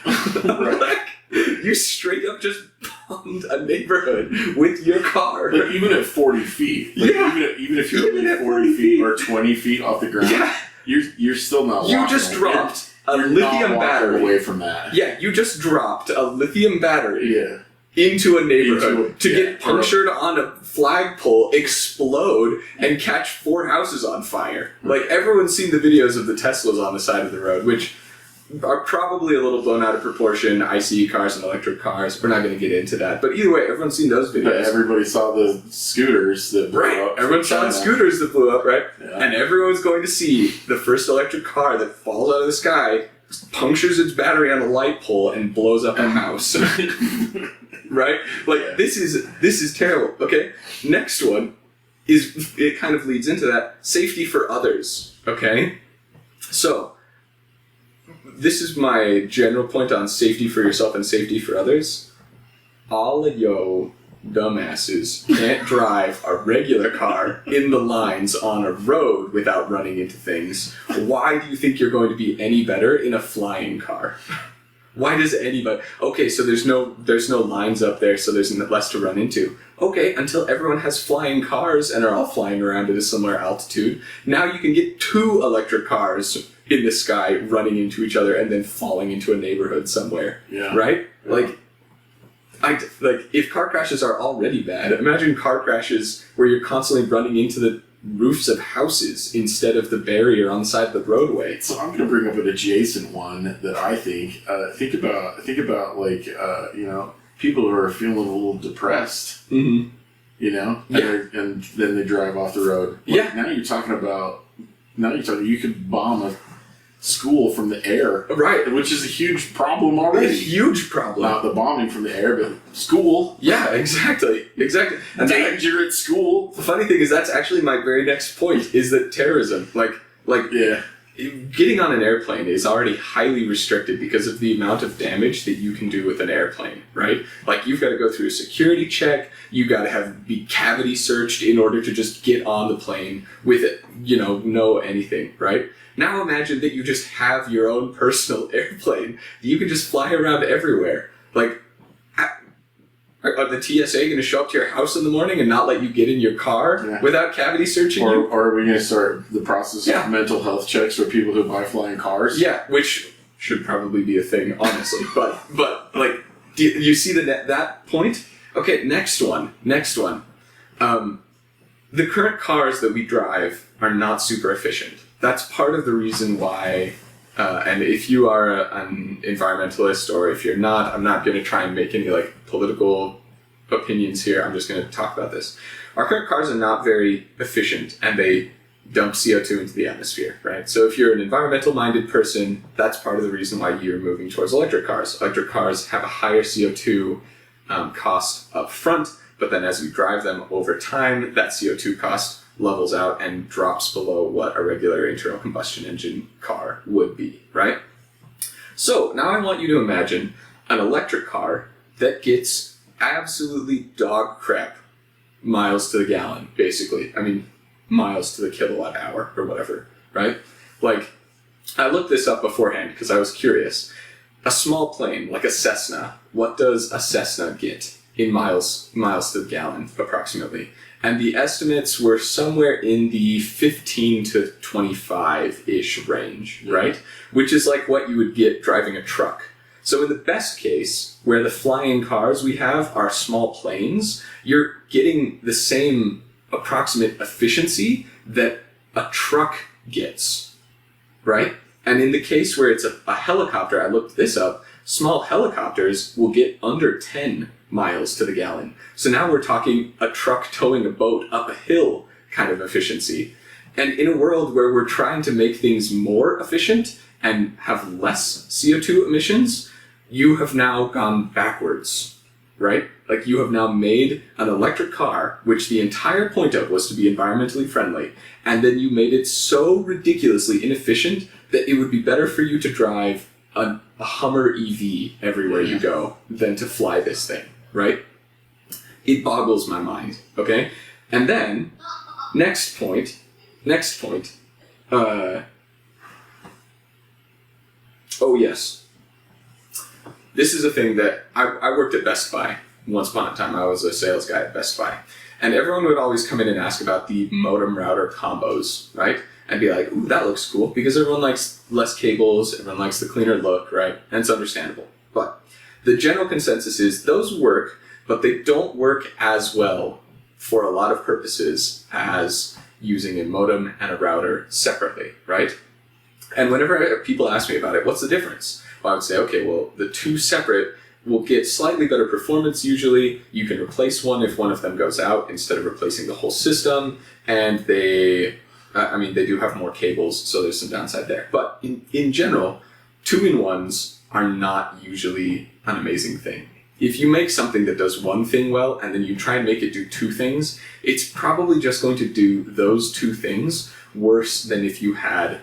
Right. You straight up just bombed a neighborhood with your car. Like, even at 40 feet. Like, even if you're at 40 feet or 20 feet off the ground, you're still not walking. You just dropped a lithium battery. Away from that. Yeah, you just dropped a lithium battery into a neighborhood to get punctured on a flagpole, explode, and catch 4 houses on fire. Like, everyone's seen the videos of the Teslas on the side of the road, which are probably a little blown out of proportion. ICE cars and electric cars. We're not going to get into that. But either way, everyone's seen those videos. But everybody saw the scooters that blew up. Everyone saw the scooters that blew up, right? Yeah. And everyone's going to see the first electric car that falls out of the sky, punctures its battery on a light pole, and blows up a house. Right? Like, this is terrible. Okay? Next one is, it kind of leads into that, safety for others. Okay? So, this is my general point on safety for yourself and safety for others. All of yo dumbasses can't drive a regular car in the lines on a road without running into things. Why do you think you're going to be any better in a flying car? Why does anybody... Okay, so there's no lines up there, so there's less to run into. Okay, until everyone has flying cars and are all flying around at a similar altitude. Now you can get 2 electric cars in the sky running into each other and then falling into a neighborhood somewhere. Yeah. Right? Yeah. Like, if car crashes are already bad, imagine car crashes where you're constantly running into the roofs of houses instead of the barrier on the side of the roadway. So I'm going to bring up an adjacent one that I think about like, people who are feeling a little depressed, and then they drive off the road. Like, now you're talking you could bomb a school from the air, right? Which is a huge problem already. A huge problem. Not the bombing from the air, but school. Yeah, exactly. And danger at school. The funny thing is, that's actually my very next point. Is that terrorism? Getting on an airplane is already highly restricted because of the amount of damage that you can do with an airplane, right? Like, you've got to go through a security check. You've got to be cavity searched in order to just get on the plane with it, know anything, right? Now imagine that you just have your own personal airplane. You can just fly around everywhere. Like, are the TSA going to show up to your house in the morning and not let you get in your car without cavity searching you? Or are we going to start the process of mental health checks for people who buy flying cars? Yeah, which should probably be a thing, honestly. but like, do you see that point? Okay, next one. The current cars that we drive are not super efficient. That's part of the reason why, and if you are an environmentalist, or if you're not, I'm not going to try and make any political opinions here. I'm just going to talk about this. Our current cars are not very efficient, and they dump CO2 into the atmosphere, right? So if you're an environmental-minded person, that's part of the reason why you're moving towards electric cars. Electric cars have a higher CO2 cost up front, but then as you drive them over time, that CO2 cost levels out and drops below what a regular internal combustion engine car would be, right? So now I want you to imagine an electric car that gets absolutely dog crap miles to the gallon, basically. I mean, miles to the kilowatt hour or whatever, right? Like, I looked this up beforehand because I was curious. A small plane, like a Cessna, what does a Cessna get in miles to the gallon, approximately? And the estimates were somewhere in the 15 to 25-ish range, right? Which is like what you would get driving a truck. So in the best case, where the flying cars we have are small planes, you're getting the same approximate efficiency that a truck gets, right? And in the case where it's a helicopter, I looked this up, small helicopters will get under 10 miles to the gallon. So now we're talking a truck towing a boat up a hill kind of efficiency. And in a world where we're trying to make things more efficient and have less CO2 emissions, you have now gone backwards, right? Like, you have now made an electric car, which the entire point of was to be environmentally friendly, and then you made it so ridiculously inefficient that it would be better for you to drive a Hummer EV everywhere you go than to fly this thing, right? It boggles my mind, okay? And then, next point, oh yes. This is a thing that I worked at Best Buy. Once upon a time, I was a sales guy at Best Buy. And everyone would always come in and ask about the modem router combos, right? And be like, ooh, that looks cool, because everyone likes less cables, everyone likes the cleaner look, right? And it's understandable. But the general consensus is those work, but they don't work as well for a lot of purposes as using a modem and a router separately, right? And whenever people ask me about it, what's the difference? Well, I would say, okay, well, the two separate will get slightly better performance usually. You can replace one if one of them goes out instead of replacing the whole system. And they do have more cables, so there's some downside there. But in general, 2-in-1s are not usually an amazing thing. If you make something that does one thing well and then you try and make it do two things, it's probably just going to do those two things worse than if you had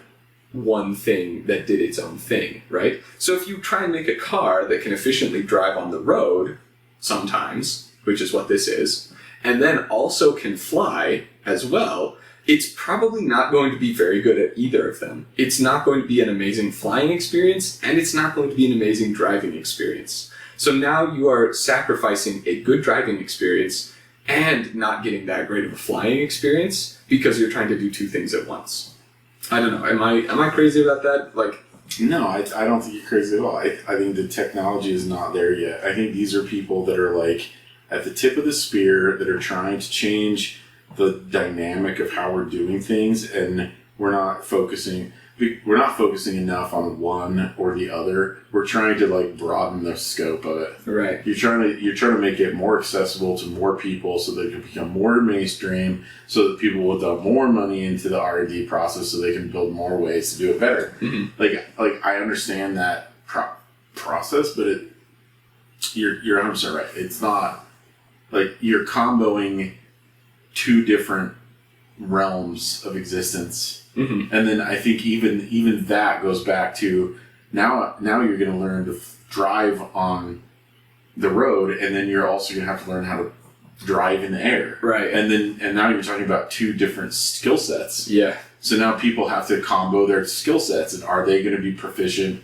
one thing that did its own thing, right? So if you try and make a car that can efficiently drive on the road, sometimes, which is what this is, and then also can fly as well, it's probably not going to be very good at either of them. It's not going to be an amazing flying experience, and it's not going to be an amazing driving experience. So now you are sacrificing a good driving experience and not getting that great of a flying experience because you're trying to do two things at once. I don't know. Am I crazy about that? Like, no, I don't think you're crazy at all. I think the technology is not there yet. I think these are people that are like at the tip of the spear that are trying to change the dynamic of how we're doing things, and we're not focusing enough on one or the other. We're trying to like broaden the scope of it. Right. You're trying to make it more accessible to more people so that it can become more mainstream, so that people will dump more money into the R&D process so they can build more ways to do it better. Mm-hmm. Like I understand that process, but you're 100% right. It's not like you're comboing two different realms of existence. Mm-hmm. And then I think even that goes back to now you're going to learn to drive on the road, and then you're also going to have to learn how to drive in the air. Right. And now you're talking about two different skill sets. Yeah. So now people have to combo their skill sets, and are they going to be proficient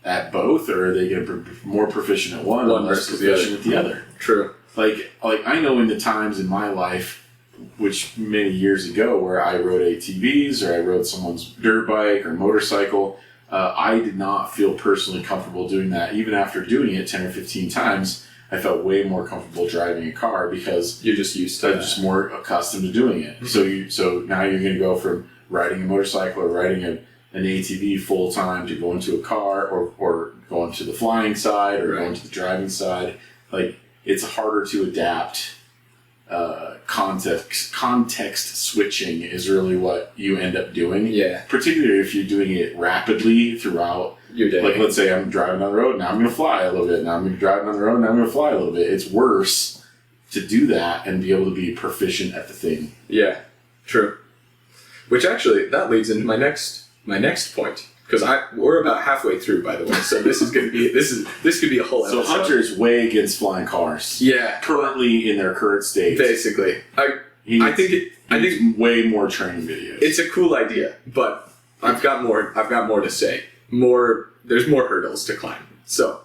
at both, or are they going to be more proficient at one and less proficient at the other? True. Like I know in the times in my life, which many years ago, where I rode ATVs or I rode someone's dirt bike or motorcycle, I did not feel personally comfortable doing that. Even after doing it 10 or 15 times, I felt way more comfortable driving a car because you're just used to I'm just more accustomed to doing it. Mm-hmm. So now you're going to go from riding a motorcycle or riding an ATV full time to going to a car or going to the flying side or going to the driving side. Like, it's harder to adapt context switching is really what you end up doing. Yeah. Particularly if you're doing it rapidly throughout your day. Like, let's say I'm driving down the road, now I'm going to fly a little bit. Now I'm going to drive down the road, now I'm going to fly a little bit. It's worse to do that and be able to be proficient at the thing. Yeah, true. Which actually, that leads into my next point. Because we're about halfway through, by the way, so this is going to be this could be a whole episode. So Hunter is way against flying cars. Yeah, currently in their current state. Basically, I think way more training videos. It's a cool idea, but I've got more to say. There's more hurdles to climb. So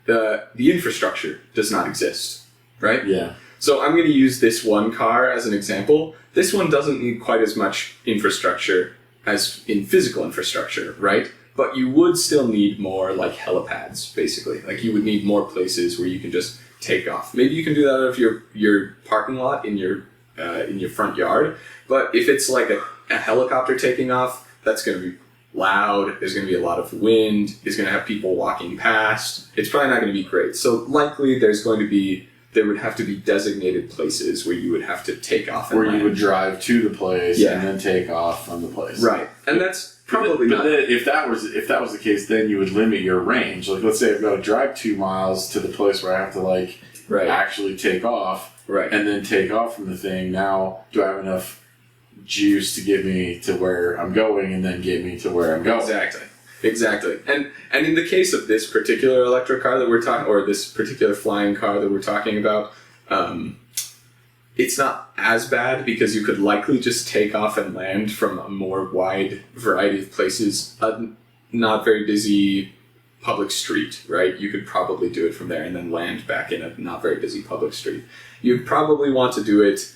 the infrastructure does not exist, right? Yeah. So I'm going to use this one car as an example. This one doesn't need quite as much infrastructure as in physical infrastructure, right? But you would still need more like helipads, basically. Like you would need more places where you can just take off. Maybe you can do that out of your parking lot in your front yard. But if it's like a helicopter taking off, that's going to be loud. There's going to be a lot of wind. It's going to have people walking past. It's probably not going to be great. So likely there would have to be designated places where you would have to take off and where land. You would drive to the place and then take off from the place. Right. And that's probably not... But then if that was the case, then you would limit your range. Like, let's say I've got to drive 2 miles to the place where I have to, actually take off. Right. And then take off from the thing. Now, do I have enough juice to get me to where I'm going and then get me to where I'm going? Exactly. And in the case of this particular electric car that we're talking, or this particular flying car that we're talking about, it's not as bad because you could likely just take off and land from a more wide variety of places, a not very busy public street, right? You could probably do it from there and then land back in a not very busy public street. You'd probably want to do it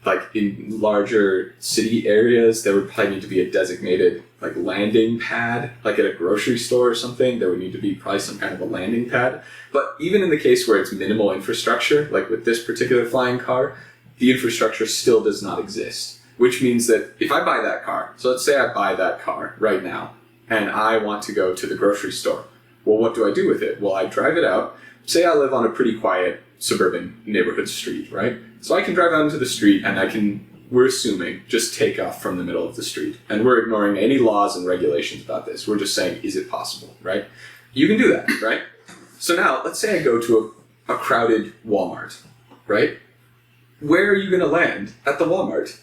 like in larger city areas. There would probably need to be a designated like landing pad, like at a grocery store or something. There would need to be probably some kind of a landing pad. But even in the case where it's minimal infrastructure, like with this particular flying car, the infrastructure still does not exist. Which means that if I buy that car, so let's say I buy that car right now, and I want to go to the grocery store. Well, what do I do with it? Well, I drive it out. Say I live on a pretty quiet suburban neighborhood street, right? So I can drive out into the street and we're assuming, just take off from the middle of the street. And we're ignoring any laws and regulations about this. We're just saying, is it possible, right? You can do that, right? So now, let's say I go to a crowded Walmart, right? Where are you going to land at the Walmart?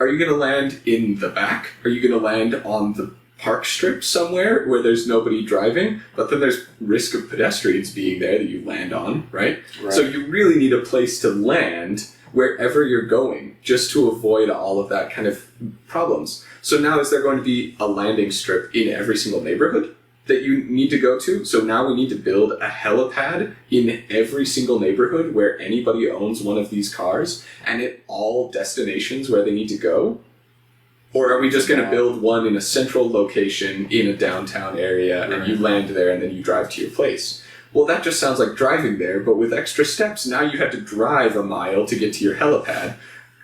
Are you going to land in the back? Are you going to land on the park strip somewhere where there's nobody driving, but then there's risk of pedestrians being there that you land on, right? So you really need a place to land wherever you're going, just to avoid all of that kind of problems. So now is there going to be a landing strip in every single neighborhood that you need to go to? So now we need to build a helipad in every single neighborhood where anybody owns one of these cars and at all destinations where they need to go? Or are we just going to build one in a central location in a downtown area and you land there and then you drive to your place? Well, that just sounds like driving there, but with extra steps. Now you have to drive a mile to get to your helipad,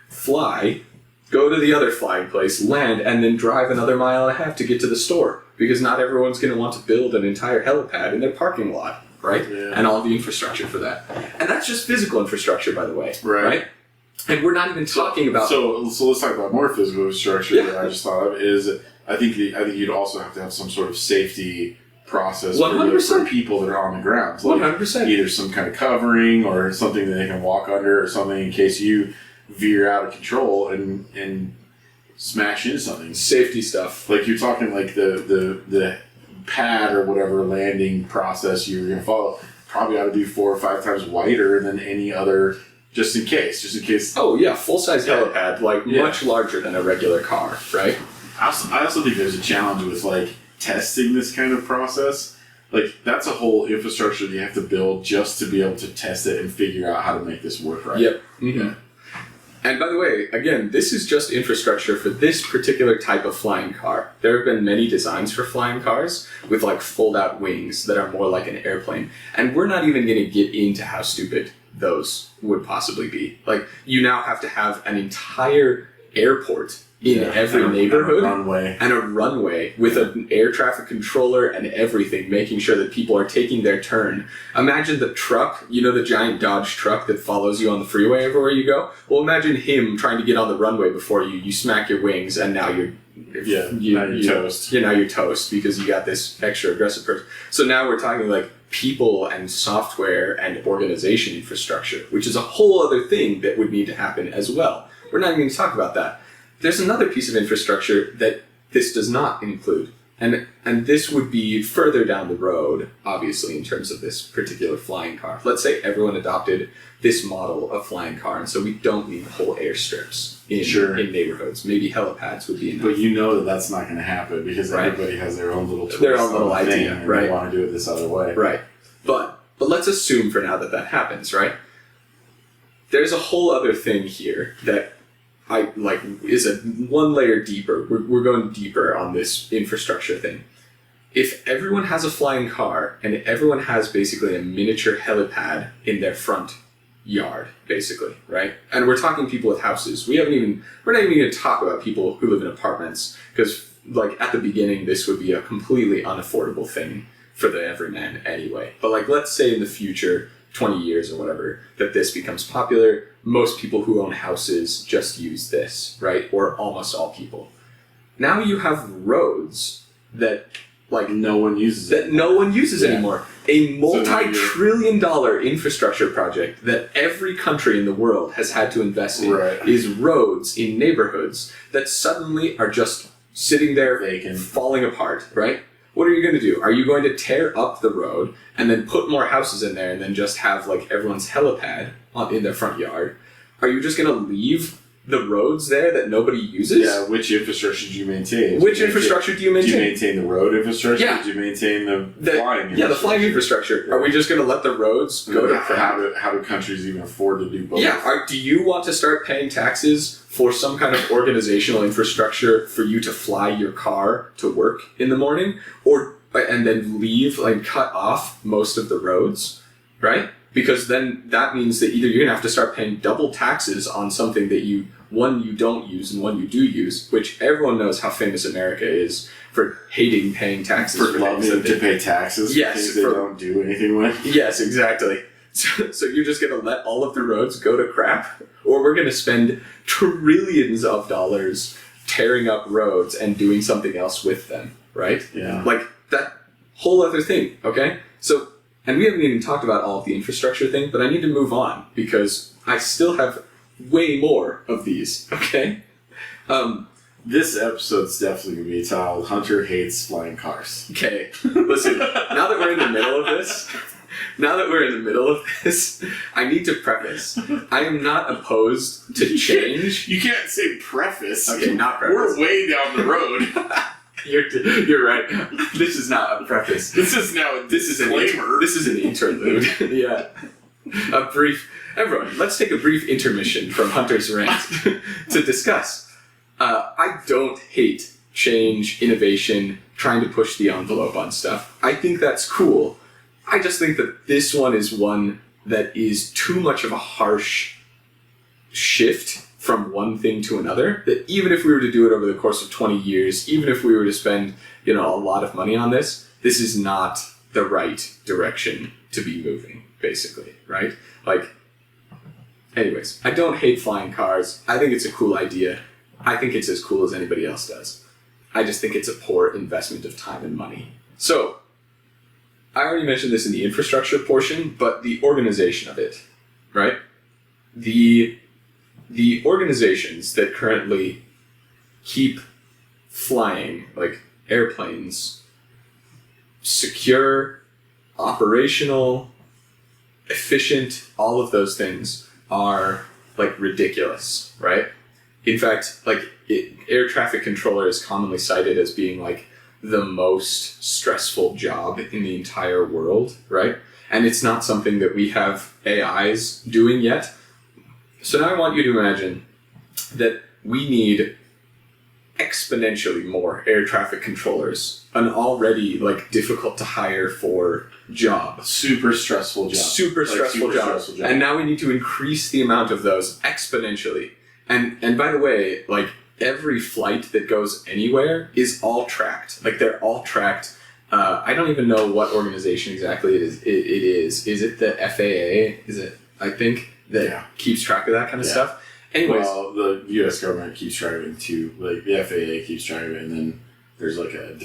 fly, go to the other flying place, land, and then drive another mile and a half to get to the store. Because not everyone's going to want to build an entire helipad in their parking lot, right? Yeah. And all the infrastructure for that. And that's just physical infrastructure, by the way, right? And we're not even talking about... So let's talk about more physical infrastructure that I just thought of is I think you'd also have to have some sort of safety process for people that are on the ground. Like 100%. Either some kind of covering or something that they can walk under or something in case you veer out of control and smash into something. Safety stuff. Like you're talking like the pad or whatever landing process you're going to follow probably ought to be 4 or 5 times wider than any other... Just in case. Oh, yeah, full-size helipad, much larger than a regular car, right? I also think there's a challenge with, testing this kind of process. That's a whole infrastructure that you have to build just to be able to test it and figure out how to make this work right. Yep. Mm-hmm. Yeah. And by the way, again, this is just infrastructure for this particular type of flying car. There have been many designs for flying cars with, fold-out wings that are more like an airplane. And we're not even going to get into how stupid those would possibly be. You now have to have an entire airport in every neighborhood and a runway with an air traffic controller and everything, making sure that people are taking their turn. Imagine the truck, the giant Dodge truck that follows you on the freeway everywhere you go. Well, imagine him trying to get on the runway before you. You smack your wings, and now you're toast. Now you're toast because you got this extra aggressive person. So now we're talking like people and software and organization infrastructure, which is a whole other thing that would need to happen as well. We're not even going to talk about that. There's another piece of infrastructure that this does not include, and this would be further down the road, obviously, in terms of this particular flying car. Let's say everyone adopted this model of flying car, and so we don't need whole airstrips in neighborhoods. Maybe helipads would be enough. But you know that's not going to happen because everybody has their own little twist, their own little idea, and they want to do it this other way. Right. But let's assume for now that happens, right? There's a whole other thing here that is a one layer deeper. We're going deeper on this infrastructure thing. If everyone has a flying car and everyone has basically a miniature helipad in their front yard, basically, right? And we're talking people with houses. We're not even going to talk about people who live in apartments because, at the beginning, this would be a completely unaffordable thing for the everyman anyway. But let's say in the future, 20 years or whatever, that this becomes popular. Most people who own houses just use this, right? Or almost all people. Now you have roads that no one uses anymore. A multi-trillion-dollar infrastructure project that every country in the world has had to invest in is roads in neighborhoods that suddenly are just sitting there vacant, falling apart, right? What are you going to do? Are you going to tear up the road and then put more houses in there and then just have everyone's helipad in their front yard? Are you just going to leave the roads there that nobody uses? Yeah, which infrastructure do you maintain? Which infrastructure do you maintain? Do you maintain the road infrastructure? Yeah. Or do you maintain the flying infrastructure? Yeah, the flying infrastructure. Are we just going to let the roads go to crap? How do countries even afford to do both? Yeah, do you want to start paying taxes for some kind of organizational infrastructure for you to fly your car to work in the morning? And then leave, cut off most of the roads, right? Because then that means that either you're going to have to start paying double taxes on something that one you don't use and one you do use, which everyone knows how famous America is for hating paying taxes. For loving to pay taxes for things they don't do anything with. Yes, exactly. So you're just going to let all of the roads go to crap? Or we're going to spend trillions of dollars tearing up roads and doing something else with them, right? Yeah. That whole other thing, okay? So, and we haven't even talked about all of the infrastructure thing, but I need to move on because I still have way more of these, okay? This episode's definitely going to be titled Hunter Hates Flying Cars. Okay, listen, now that we're in the middle of this, I need to preface. I am not opposed to change. You can't say preface. Okay, not preface. We're way down the road. You're right. This is not a preface. This is an disclaimer. This is an interlude. Yeah. Everyone, let's take a brief intermission from Hunter's rant to discuss. I don't hate change, innovation, trying to push the envelope on stuff. I think that's cool. I just think that this one is one that is too much of a harsh shift from one thing to another, that even if we were to do it over the course of 20 years, even if we were to spend, a lot of money on this is not the right direction to be moving, basically, right? Anyways, I don't hate flying cars. I think it's a cool idea. I think it's as cool as anybody else does. I just think it's a poor investment of time and money. So, I already mentioned this in the infrastructure portion, but the organization of it, right? The organizations that currently keep flying, airplanes, secure, operational, efficient, all of those things are, ridiculous, right? In fact, air traffic controller is commonly cited as being, the most stressful job in the entire world, right? And it's not something that we have AIs doing yet. So now I want you to imagine that we need exponentially more air traffic controllers, an already difficult to hire for job. Super stressful job. Super stressful job. And now we need to increase the amount of those exponentially. And by the way, like, every flight that goes anywhere is all tracked. Like, they're all tracked. I don't even know what organization exactly it is. Is it the FAA? Is it, I think, that keeps track of that kind of stuff? Anyways. Well, the U.S. government keeps track of it too. Like, the FAA keeps track of it, and then there's like a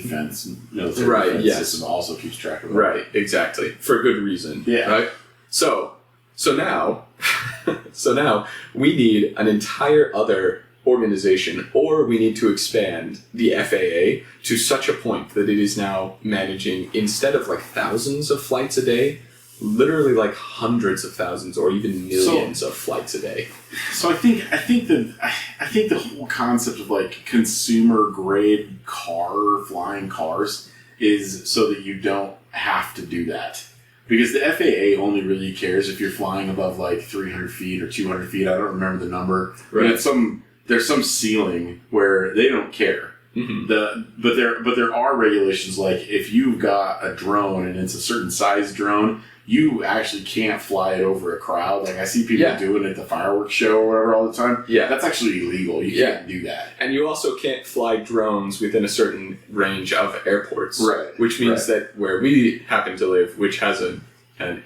military defense system also keeps track of it. Right, exactly. For good reason. Yeah. Right? So now we need an entire other organization, or we need to expand the FAA to such a point that it is now managing, instead of like thousands of flights a day, literally like hundreds of thousands or even millions of flights a day. So I think the whole concept of like consumer grade flying cars is so that you don't have to do that. Because the FAA only really cares if you're flying above like 300 feet or 200 feet. I don't remember the number. Right. But there's some ceiling where they don't care. Mm-hmm. But there are regulations, like if you've got a drone and it's a certain size drone, you actually can't fly it over a crowd. Like I see people doing it at the fireworks show or whatever all the time. Yeah. That's actually illegal. You can't do that. And you also can't fly drones within a certain range of airports. Right. Which means that where we happen to live, which has an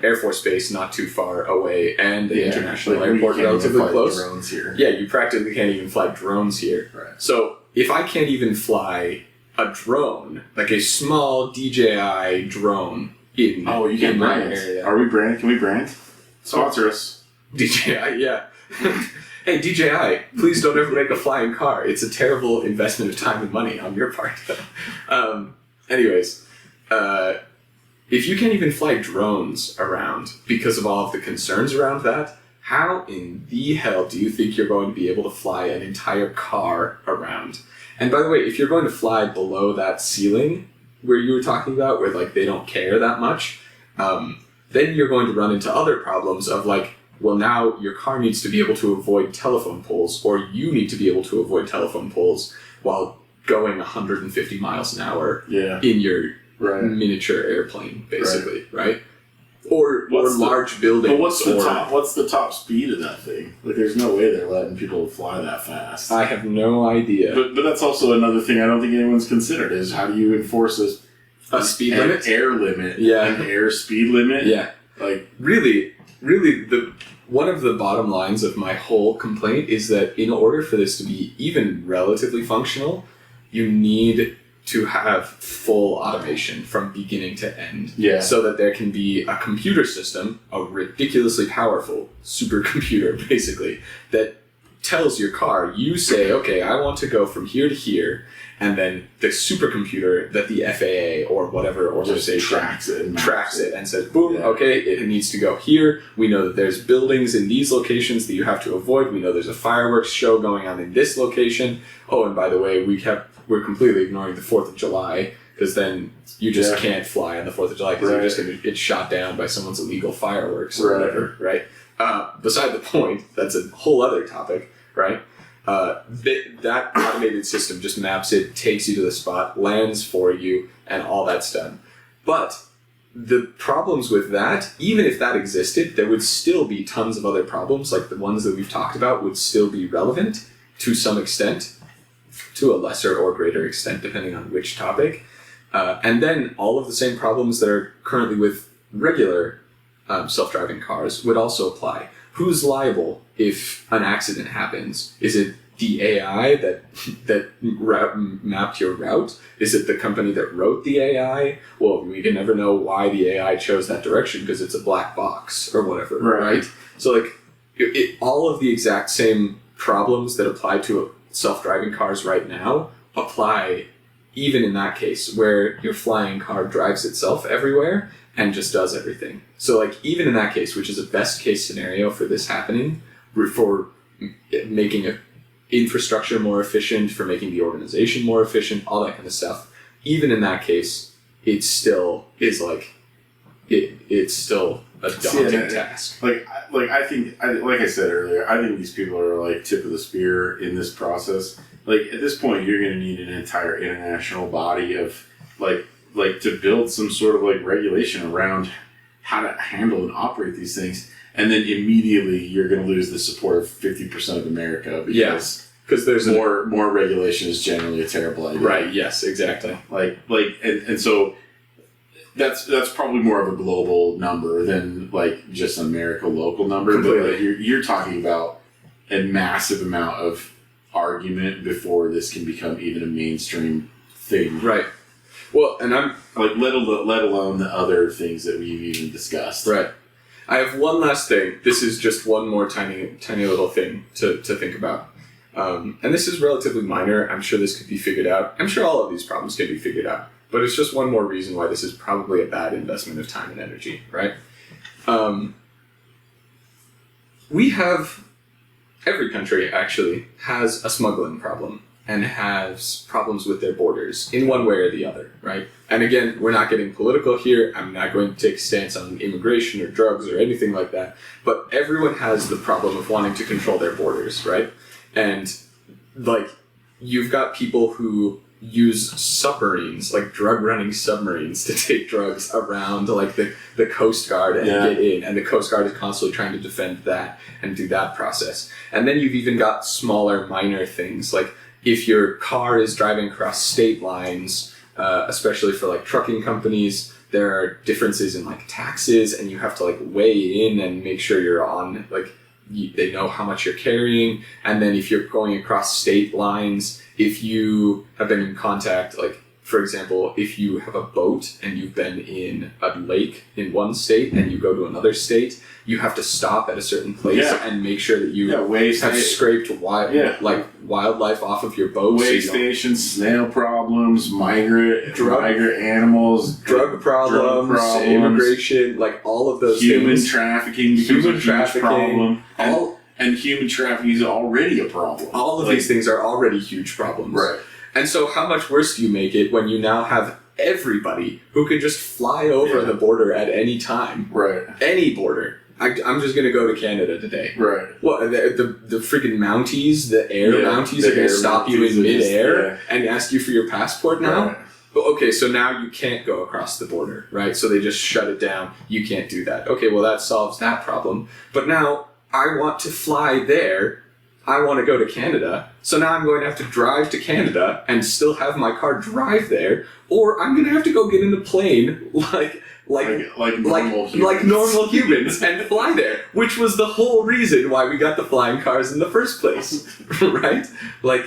Air Force base not too far away and an international airport relatively close. Drones here. Yeah, you practically can't even fly drones here. Right. So if I can't even fly a drone, like a small DJI drone in you can brand area. Are we brand? Can we brand? Sponsor us. DJI, yeah. Hey, DJI, please don't ever make a flying car. It's a terrible investment of time and money on your part. Anyways, if you can't even fly drones around because of all of the concerns around that, how in the hell do you think you're going to be able to fly an entire car around? And by the way, if you're going to fly below that ceiling where you were talking about, where like they don't care that much, then you're going to run into other problems of like, well, now your car needs to be able to avoid telephone poles, or you need to be able to avoid telephone poles while going 150 miles an hour in your miniature airplane, basically, right? Or large buildings. But what's the top speed of that thing? Like, there's no way they're letting people fly that fast. I have no idea. But that's also another thing I don't think anyone's considered is how do you enforce a speed limit? An air limit. Yeah. An air speed limit. Yeah. Like, really, one of the bottom lines of my whole complaint is that in order for this to be even relatively functional, you need to have full automation from beginning to end. Yeah. So that there can be a computer system, a ridiculously powerful supercomputer, basically, that tells your car, you say, okay, I want to go from here to here, and then the supercomputer that the FAA or whatever organization tracks it and says, boom, okay, it needs to go here. We know that there's buildings in these locations that you have to avoid. We know there's a fireworks show going on in this location. Oh, and by the way, we're completely ignoring the 4th of July, because then you just can't fly on the 4th of July because you're just going to get shot down by someone's illegal fireworks or whatever, right? Beside the point, that's a whole other topic, right? That automated system just maps it, takes you to the spot, lands for you, and all that's done. But the problems with that, even if that existed, there would still be tons of other problems, like the ones that we've talked about would still be relevant to some extent, to a lesser or greater extent, depending on which topic. And then all of the same problems that are currently with regular self-driving cars would also apply. Who's liable if an accident happens? Is it the AI that mapped your route? Is it the company that wrote the AI? Well, we can never know why the AI chose that direction because it's a black box or whatever, right? So like, all of the exact same problems that apply to self-driving cars right now apply even in that case where your flying car drives itself everywhere and just does everything. So like, even in that case, which is a best case scenario for this happening, for making a infrastructure more efficient, for making the organization more efficient, all that kind of stuff, even in that case, it still is like, it's still a daunting task. I think, like I said earlier, I think these people are like tip of the spear in this process. Like, at this point, you're going to need an entire international body of like to build some sort of like regulation around how to handle and operate these things. and then immediately you're going to lose the support of 50% of America because there's more regulation is generally a terrible idea. Right. Yes. Exactly. And so that's probably more of a global number than like just an America local number. Completely. But like, you're talking about a massive amount of argument before this can become even a mainstream thing. Right. Well, and I'm like let alone the other things that we've even discussed. Right. I have one last thing. This is just one more tiny little thing to think about. And this is relatively minor. I'm sure this could be figured out. I'm sure all of these problems can be figured out. But it's just one more reason why this is probably a bad investment of time and energy, right? Every country actually has a smuggling problem and has problems with their borders in one way or the other, right? And again, we're not getting political here. I'm not going to take a stance on immigration or drugs or anything like that. But everyone has the problem of wanting to control their borders, right? And like, you've got people who use submarines, like drug-running submarines, to take drugs around like the Coast Guard and get in. And the Coast Guard is constantly trying to defend that and do that process. And then you've even got smaller, minor things, like if your car is driving across state lines, especially for like trucking companies, there are differences in like taxes, and you have to like weigh in and make sure you're on, like, they know how much you're carrying. And then if you're going across state lines, if you have been in contact, like, for example, if you have a boat and you've been in a lake in one state and you go to another state, you have to stop at a certain place and make sure that you have scraped wildlife off of your boat. Way stations, snail problems, migrant animals, drug problems, immigration, like all of those human things. Trafficking becomes a huge problem. And human trafficking is already a problem. All of these things are already huge problems. Right. And so how much worse do you make it when you now have everybody who can just fly over the border at any time? Right. Any border. I'm just going to go to Canada today. Right. What, the freaking Mounties, the air Mounties are going to stop you in midair and ask you for your passport now? Right. Okay, so now you can't go across the border, right? So they just shut it down. You can't do that. Okay, well that solves that problem. But now I want to fly there. I want to go to Canada, so now I'm going to have to drive to Canada and still have my car drive there, or I'm going to have to go get in a plane like normal humans and fly there, which was the whole reason why we got the flying cars in the first place, right? Like,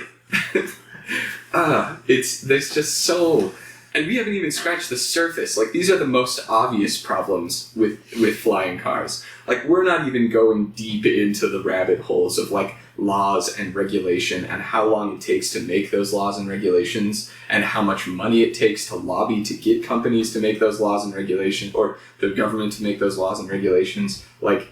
there's just so... And we haven't even scratched the surface. Like, these are the most obvious problems with flying cars. Like, we're not even going deep into the rabbit holes of, like, laws and regulation and how long it takes to make those laws and regulations and how much money it takes to lobby to get companies to make those laws and regulations, or the government to make those laws and regulations. Like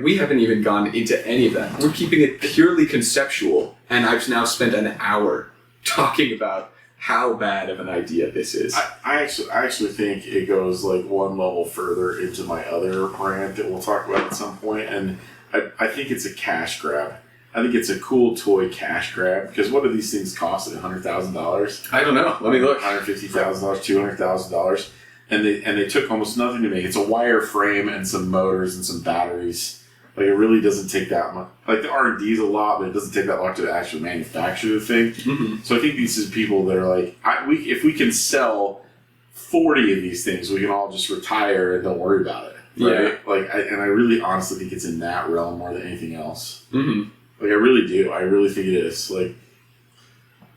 we haven't even gone into any of that. We're keeping it purely conceptual, and I've now spent an hour talking about how bad of an idea this is. I actually think it goes like one level further into my other rant that we'll talk about at some point, and I think it's a cash grab. I think it's a cool toy cash grab, because what do these things cost at $100,000? I don't know. Let me look. $150,000, $200,000, and they took almost nothing to make. It's a wire frame and some motors and some batteries. Like, it really doesn't take that much. Like, the R&D is a lot, but it doesn't take that long to actually manufacture the thing. Mm-hmm. So I think these are people that are like, if we can sell 40 of these things, we can all just retire and don't worry about it. Right? Yeah. I really honestly think it's in that realm more than anything else. Mm-hmm. Like, I really do. I really think it is. Like,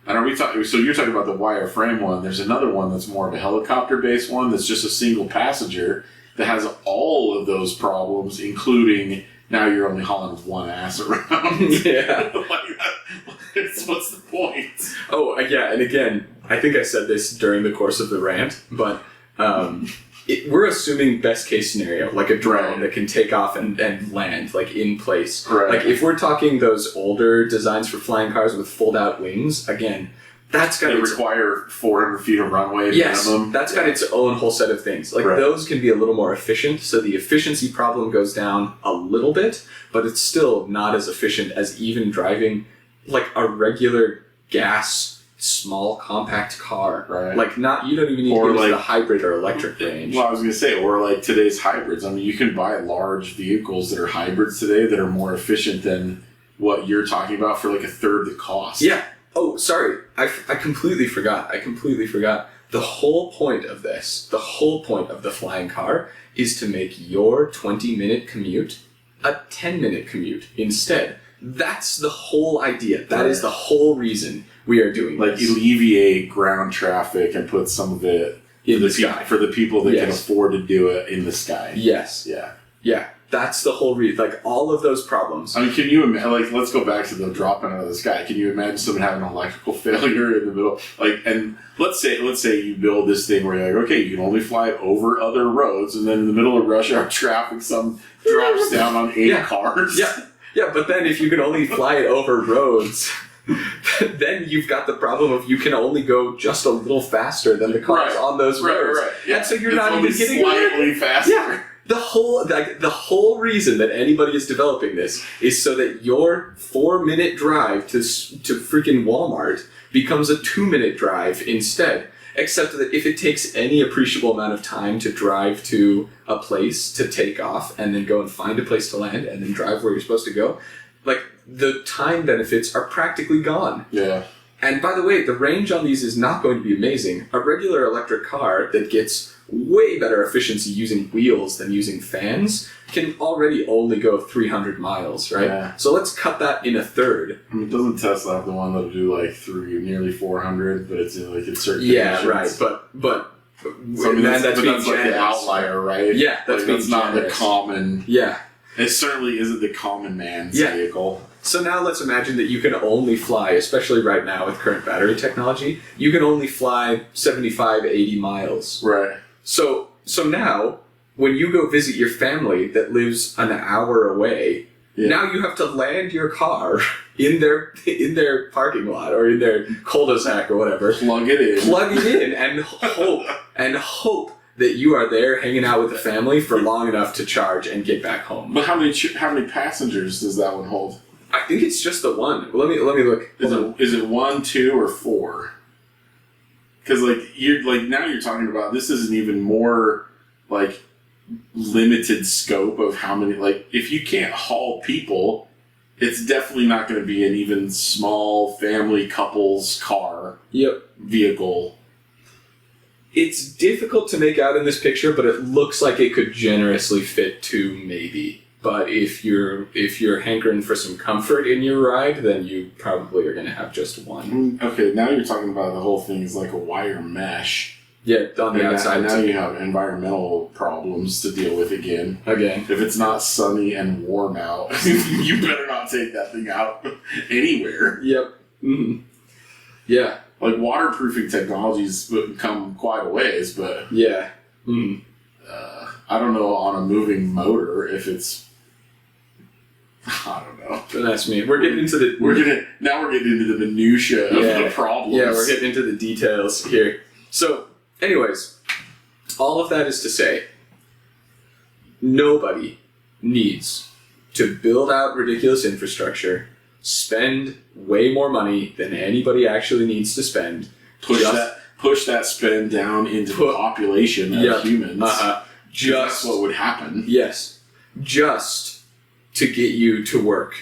and are we talking? So you're talking about the wire frame one. There's another one that's more of a helicopter-based one that's just a single passenger that has all of those problems, including now you're only hauling one ass around. Yeah. What's the point? Oh, yeah, and again, I think I said this during the course of the rant, but we're assuming best case scenario, like a drone that can take off and land, like, in place. Right. Like, if we're talking those older designs for flying cars with fold-out wings, again, that's got require 400 feet of runway minimum. That's got its own whole set of things. Like, those can be a little more efficient, so the efficiency problem goes down a little bit, but it's still not as efficient as even driving, like, a regular gas small compact car. Right. Like you don't even need Or to get like- into the hybrid or electric range. Well, I was going to say, or like today's hybrids. I mean, you can buy large vehicles that are hybrids today that are more efficient than what you're talking about for like a third the cost. Yeah. Oh, sorry. I completely forgot. The whole point of this, the whole point of the flying car is to make your 20-minute commute a 10-minute commute instead. That's the whole idea. That is the whole reason we are doing Like this. alleviate ground traffic and put some of it In the sky. for the people that can Yes. afford to do it in the sky. Yes. Yeah. Yeah. That's the whole reason. Like, all of those problems. I mean, can you imagine, like, let's go back to the dropping out of the sky. Can you imagine someone having an electrical failure in the middle? Like, and let's say you build this thing where you're like, okay, you can only fly over other roads, and then in the middle of rush hour traffic, some drops down on 8 cars. Yeah. Yeah, but then if you can only fly it over roads, then you've got the problem of you can only go just a little faster than the cars on those roads. Right. Yeah. And so you're It's not only even getting slightly faster. Yeah. The whole reason that anybody is developing this is so that your 4-minute drive to freaking Walmart becomes a 2-minute drive instead. Except that if it takes any appreciable amount of time to drive to a place to take off and then go and find a place to land and then drive where you're supposed to go, like, the time benefits are practically gone. Yeah. And by the way, the range on these is not going to be amazing. A regular electric car that gets way better efficiency using wheels than using fans can already only go 300 miles, right? Yeah. So let's cut that in a third. I mean, doesn't Tesla have the one that'll do like nearly 400, but it's in like in certain Yeah, conditions? right. But So, I mean, that's being like the generous. outlier, right? Yeah, that's being not the generous. common. Yeah. It certainly isn't the common man's Yeah. vehicle. So now let's imagine that you can only fly, especially right now with current battery technology, you can only fly 75, 80 miles. Right. So now, when you go visit your family that lives an hour away, now you have to land your car in their parking lot or in their cul-de-sac or whatever. Plug it in and hope that you are there hanging out with the family for long enough to charge and get back home. But how many passengers does that one hold? I think it's just the one. Let me look. Is it 1, 2, or 4? Because now you're talking about this is an even more like limited scope of how many. Like, if you can't haul people, it's definitely not going to be an even small family couple's car. Yep. Vehicle. It's difficult to make out in this picture, but it looks like it could generously fit 2, maybe. But if you're hankering for some comfort in your ride, then you probably are going to have just one. Okay, now you're talking about the whole thing is like a wire mesh. Yeah, on the outside. Now you have environmental problems to deal with again. Again. If it's not sunny and warm out, you better not take that thing out anywhere. Yep. Mm-hmm. Yeah. Like, waterproofing technologies come quite a ways, but yeah. Mm-hmm. I don't know on a moving motor if it's. I don't know. That's me. We're getting into the minutia of the problems. Yeah, we're getting into the details here. So, anyways, all of that is to say, nobody needs to build out ridiculous infrastructure, spend way more money than anybody actually needs to spend. Push that spend down into the population of humans. Just what would happen. Yes. Just to get you to work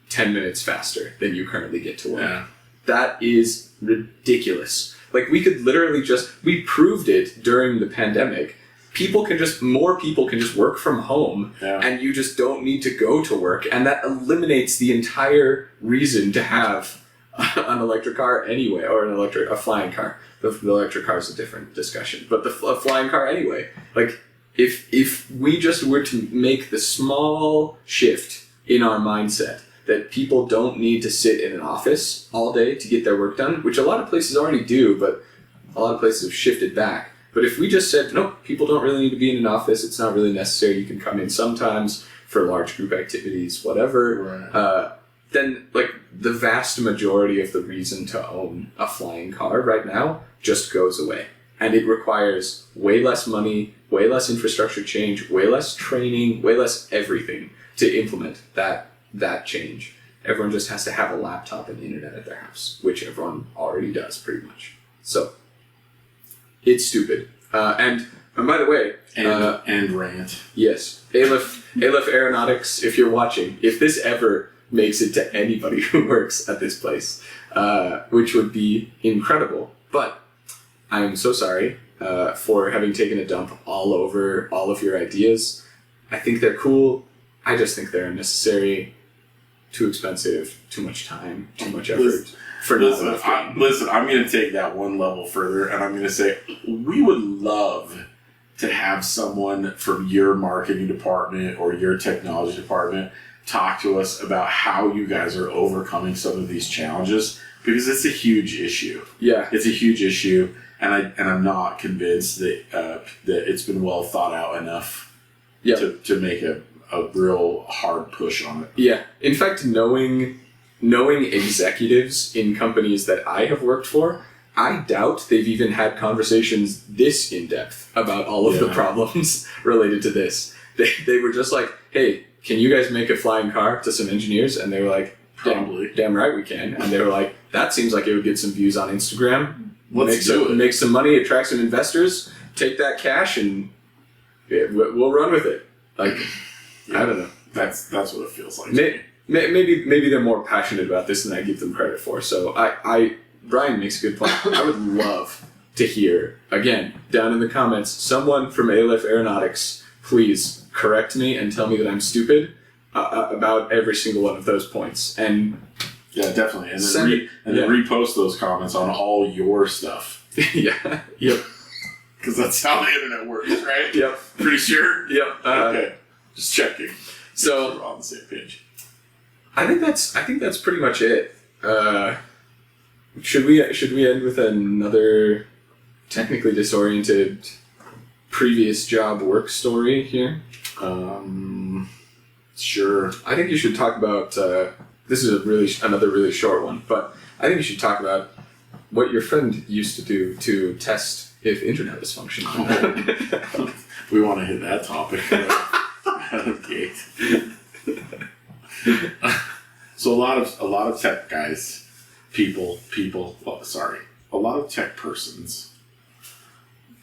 10 minutes faster than you currently get to work. Yeah. That is ridiculous. Like, we could literally we proved it during the pandemic. More people can just work from home, and you just don't need to go to work, and that eliminates the entire reason to have an electric car anyway, or a flying car. The electric car is a different discussion, but a flying car anyway. Like, if we just were to make the small shift in our mindset that people don't need to sit in an office all day to get their work done, which a lot of places already do, but a lot of places have shifted back. But if we just said, no, people don't really need to be in an office, it's not really necessary, you can come in sometimes for large group activities, whatever, right. Then, like, the vast majority of the reason to own a flying car right now just goes away. And it requires way less money, way less infrastructure change, way less training, way less everything to implement that change. everyone just has to have a laptop and internet at their house, which everyone already does pretty much. So it's stupid. And by the way, and rant. Yes, Aleph Aeronautics. If you're watching, if this ever makes it to anybody who works at this place, which would be incredible, but I am so sorry for having taken a dump all over all of your ideas. I think they're cool. I just think they're unnecessary, too expensive, too much time, too much effort. Listen, I'm going to take that one level further, and I'm going to say we would love to have someone from your marketing department or your technology department talk to us about how you guys are overcoming some of these challenges, because it's a huge issue. Yeah, it's a huge issue, and I'm not convinced that that it's been well thought out enough to make a real hard push on it. Yeah, in fact, knowing executives in companies that I have worked for, I doubt they've even had conversations this in-depth about all of the problems related to this. They were just like, hey, can you guys make a flying car to some engineers? And they were like, damn right we can. And they were like, that seems like it would get some views on Instagram. Make some money, attract some investors, take that cash, and we'll run with it. Like, I don't know. That's what it feels like. Maybe they're more passionate about this than I give them credit for. So Brian makes a good point. I would love to hear, again, down in the comments, someone from Aleph Aeronautics, please correct me and tell me that I'm stupid about every single one of those points. And yeah, definitely. And then repost those comments on all your stuff. Yeah. Yep. Because that's how the internet works, right? Yep. Pretty sure? Yep. Okay. Just checking. So we're on the same page. I think that's pretty much it. Should we end with another technically disoriented previous job work story here? Sure. I think you should talk about this is another really short one, but I think you should talk about what your friend used to do to test if internet was functioning. We want to hit that topic out of the gate. So a lot of tech guys, a lot of tech persons.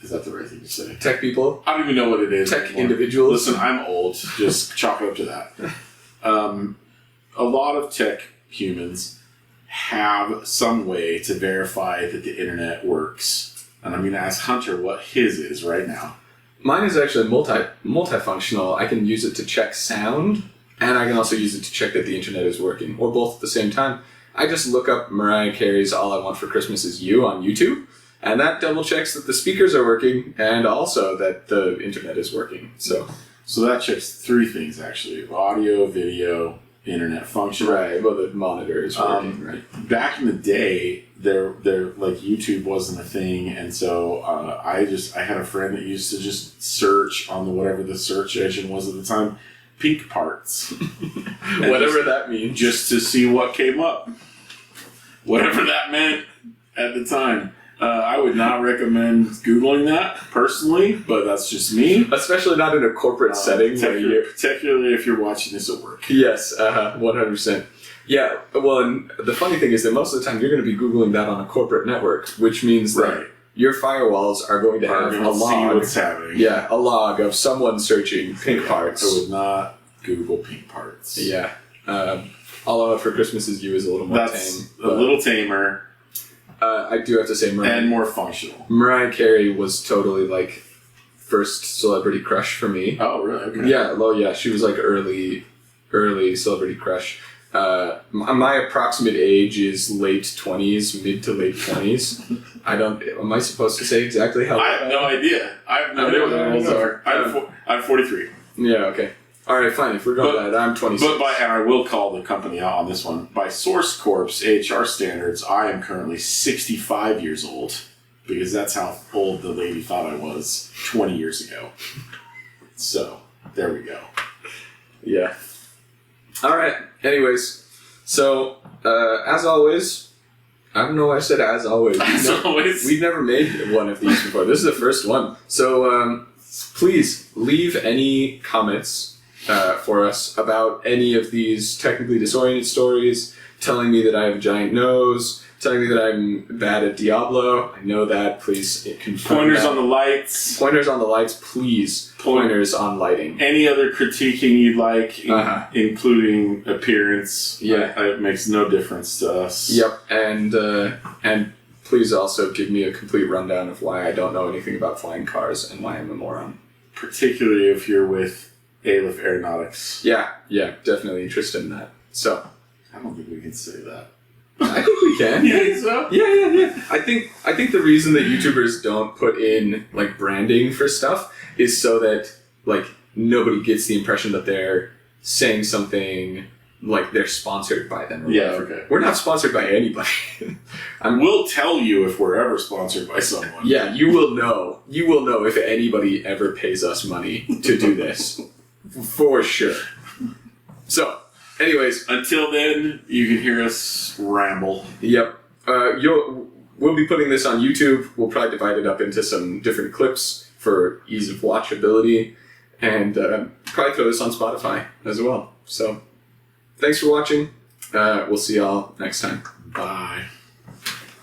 Is that the right thing to say? Tech people? I don't even know what it is. Tech anymore. Individuals? Listen, I'm old. Just chalk it up to that. A lot of tech humans have some way to verify that the internet works. And I'm going to ask Hunter what his is right now. Mine is actually multifunctional. I can use it to check sound, and I can also use it to check that the internet is working, or both at the same time. I just look up Mariah Carey's All I Want for Christmas Is You on YouTube, and that double checks that the speakers are working and also that the internet is working. So that checks three things, actually: audio, video, internet function. Right. Well, the monitor is working. Right. Back in the day, there like YouTube wasn't a thing, and so I had a friend that used to just search on whatever the search engine was at the time, pink parts, whatever that means, just to see what came up, whatever that meant at the time. I would not recommend Googling that personally, but that's just me. Especially not in a corporate setting. Particularly if you're watching this at work. Yes, 100%. Yeah, well, and the funny thing is that most of the time you're going to be Googling that on a corporate network, which means that your firewalls are going to have a log. See what's happening. Yeah, a log of someone searching pink parts. I would not Google pink parts. Yeah. All I Want for Christmas Is You is a little more tame. A little tamer. I do have to say, and more functional. Mariah Carey was totally like first celebrity crush for me. Oh, really? Okay. Yeah, well, yeah, she was like early celebrity crush. My approximate age is late 20s, mid to late 20s. Am I supposed to say exactly how? I have no idea. I have no idea what the rules are. I'm 43. Yeah. Okay. All right, fine. If we're going by that, I'm 26. And I will call the company out on this one. By Source Corp's AHR standards, I am currently 65 years old, because that's how old the lady thought I was 20 years ago. So, there we go. Yeah. All right. Anyways, so, as always, I don't know why I said as always. We've never made one of these before. This is the first one. So, please leave any comments for us about any of these technically disoriented stories, telling me that I have a giant nose, telling me that I'm bad at Diablo. I know that. Please confirm Pointers that. on the lights. Pointers on the lights, please. Pointers on lighting. Any other critiquing you'd like, including appearance. Yeah. It makes no difference to us. Yep, and please also give me a complete rundown of why I don't know anything about flying cars and why I'm a moron. Particularly if you're with Aleph Aeronautics. Yeah, definitely interested in that. So, I don't think we can say that. I think we can. You think so? Yeah. I think the reason that YouTubers don't put in like branding for stuff is so that like nobody gets the impression that they're saying something like they're sponsored by them. Or Yeah, whatever. okay. We're not sponsored by anybody. We'll tell you if we're ever sponsored by someone. Yeah, you will know. You will know if anybody ever pays us money to do this. For sure. So, anyways. Until then, you can hear us ramble. Yep. We'll be putting this on YouTube. We'll probably divide it up into some different clips for ease of watchability. And probably throw this on Spotify as well. So, thanks for watching. We'll see y'all next time. Bye.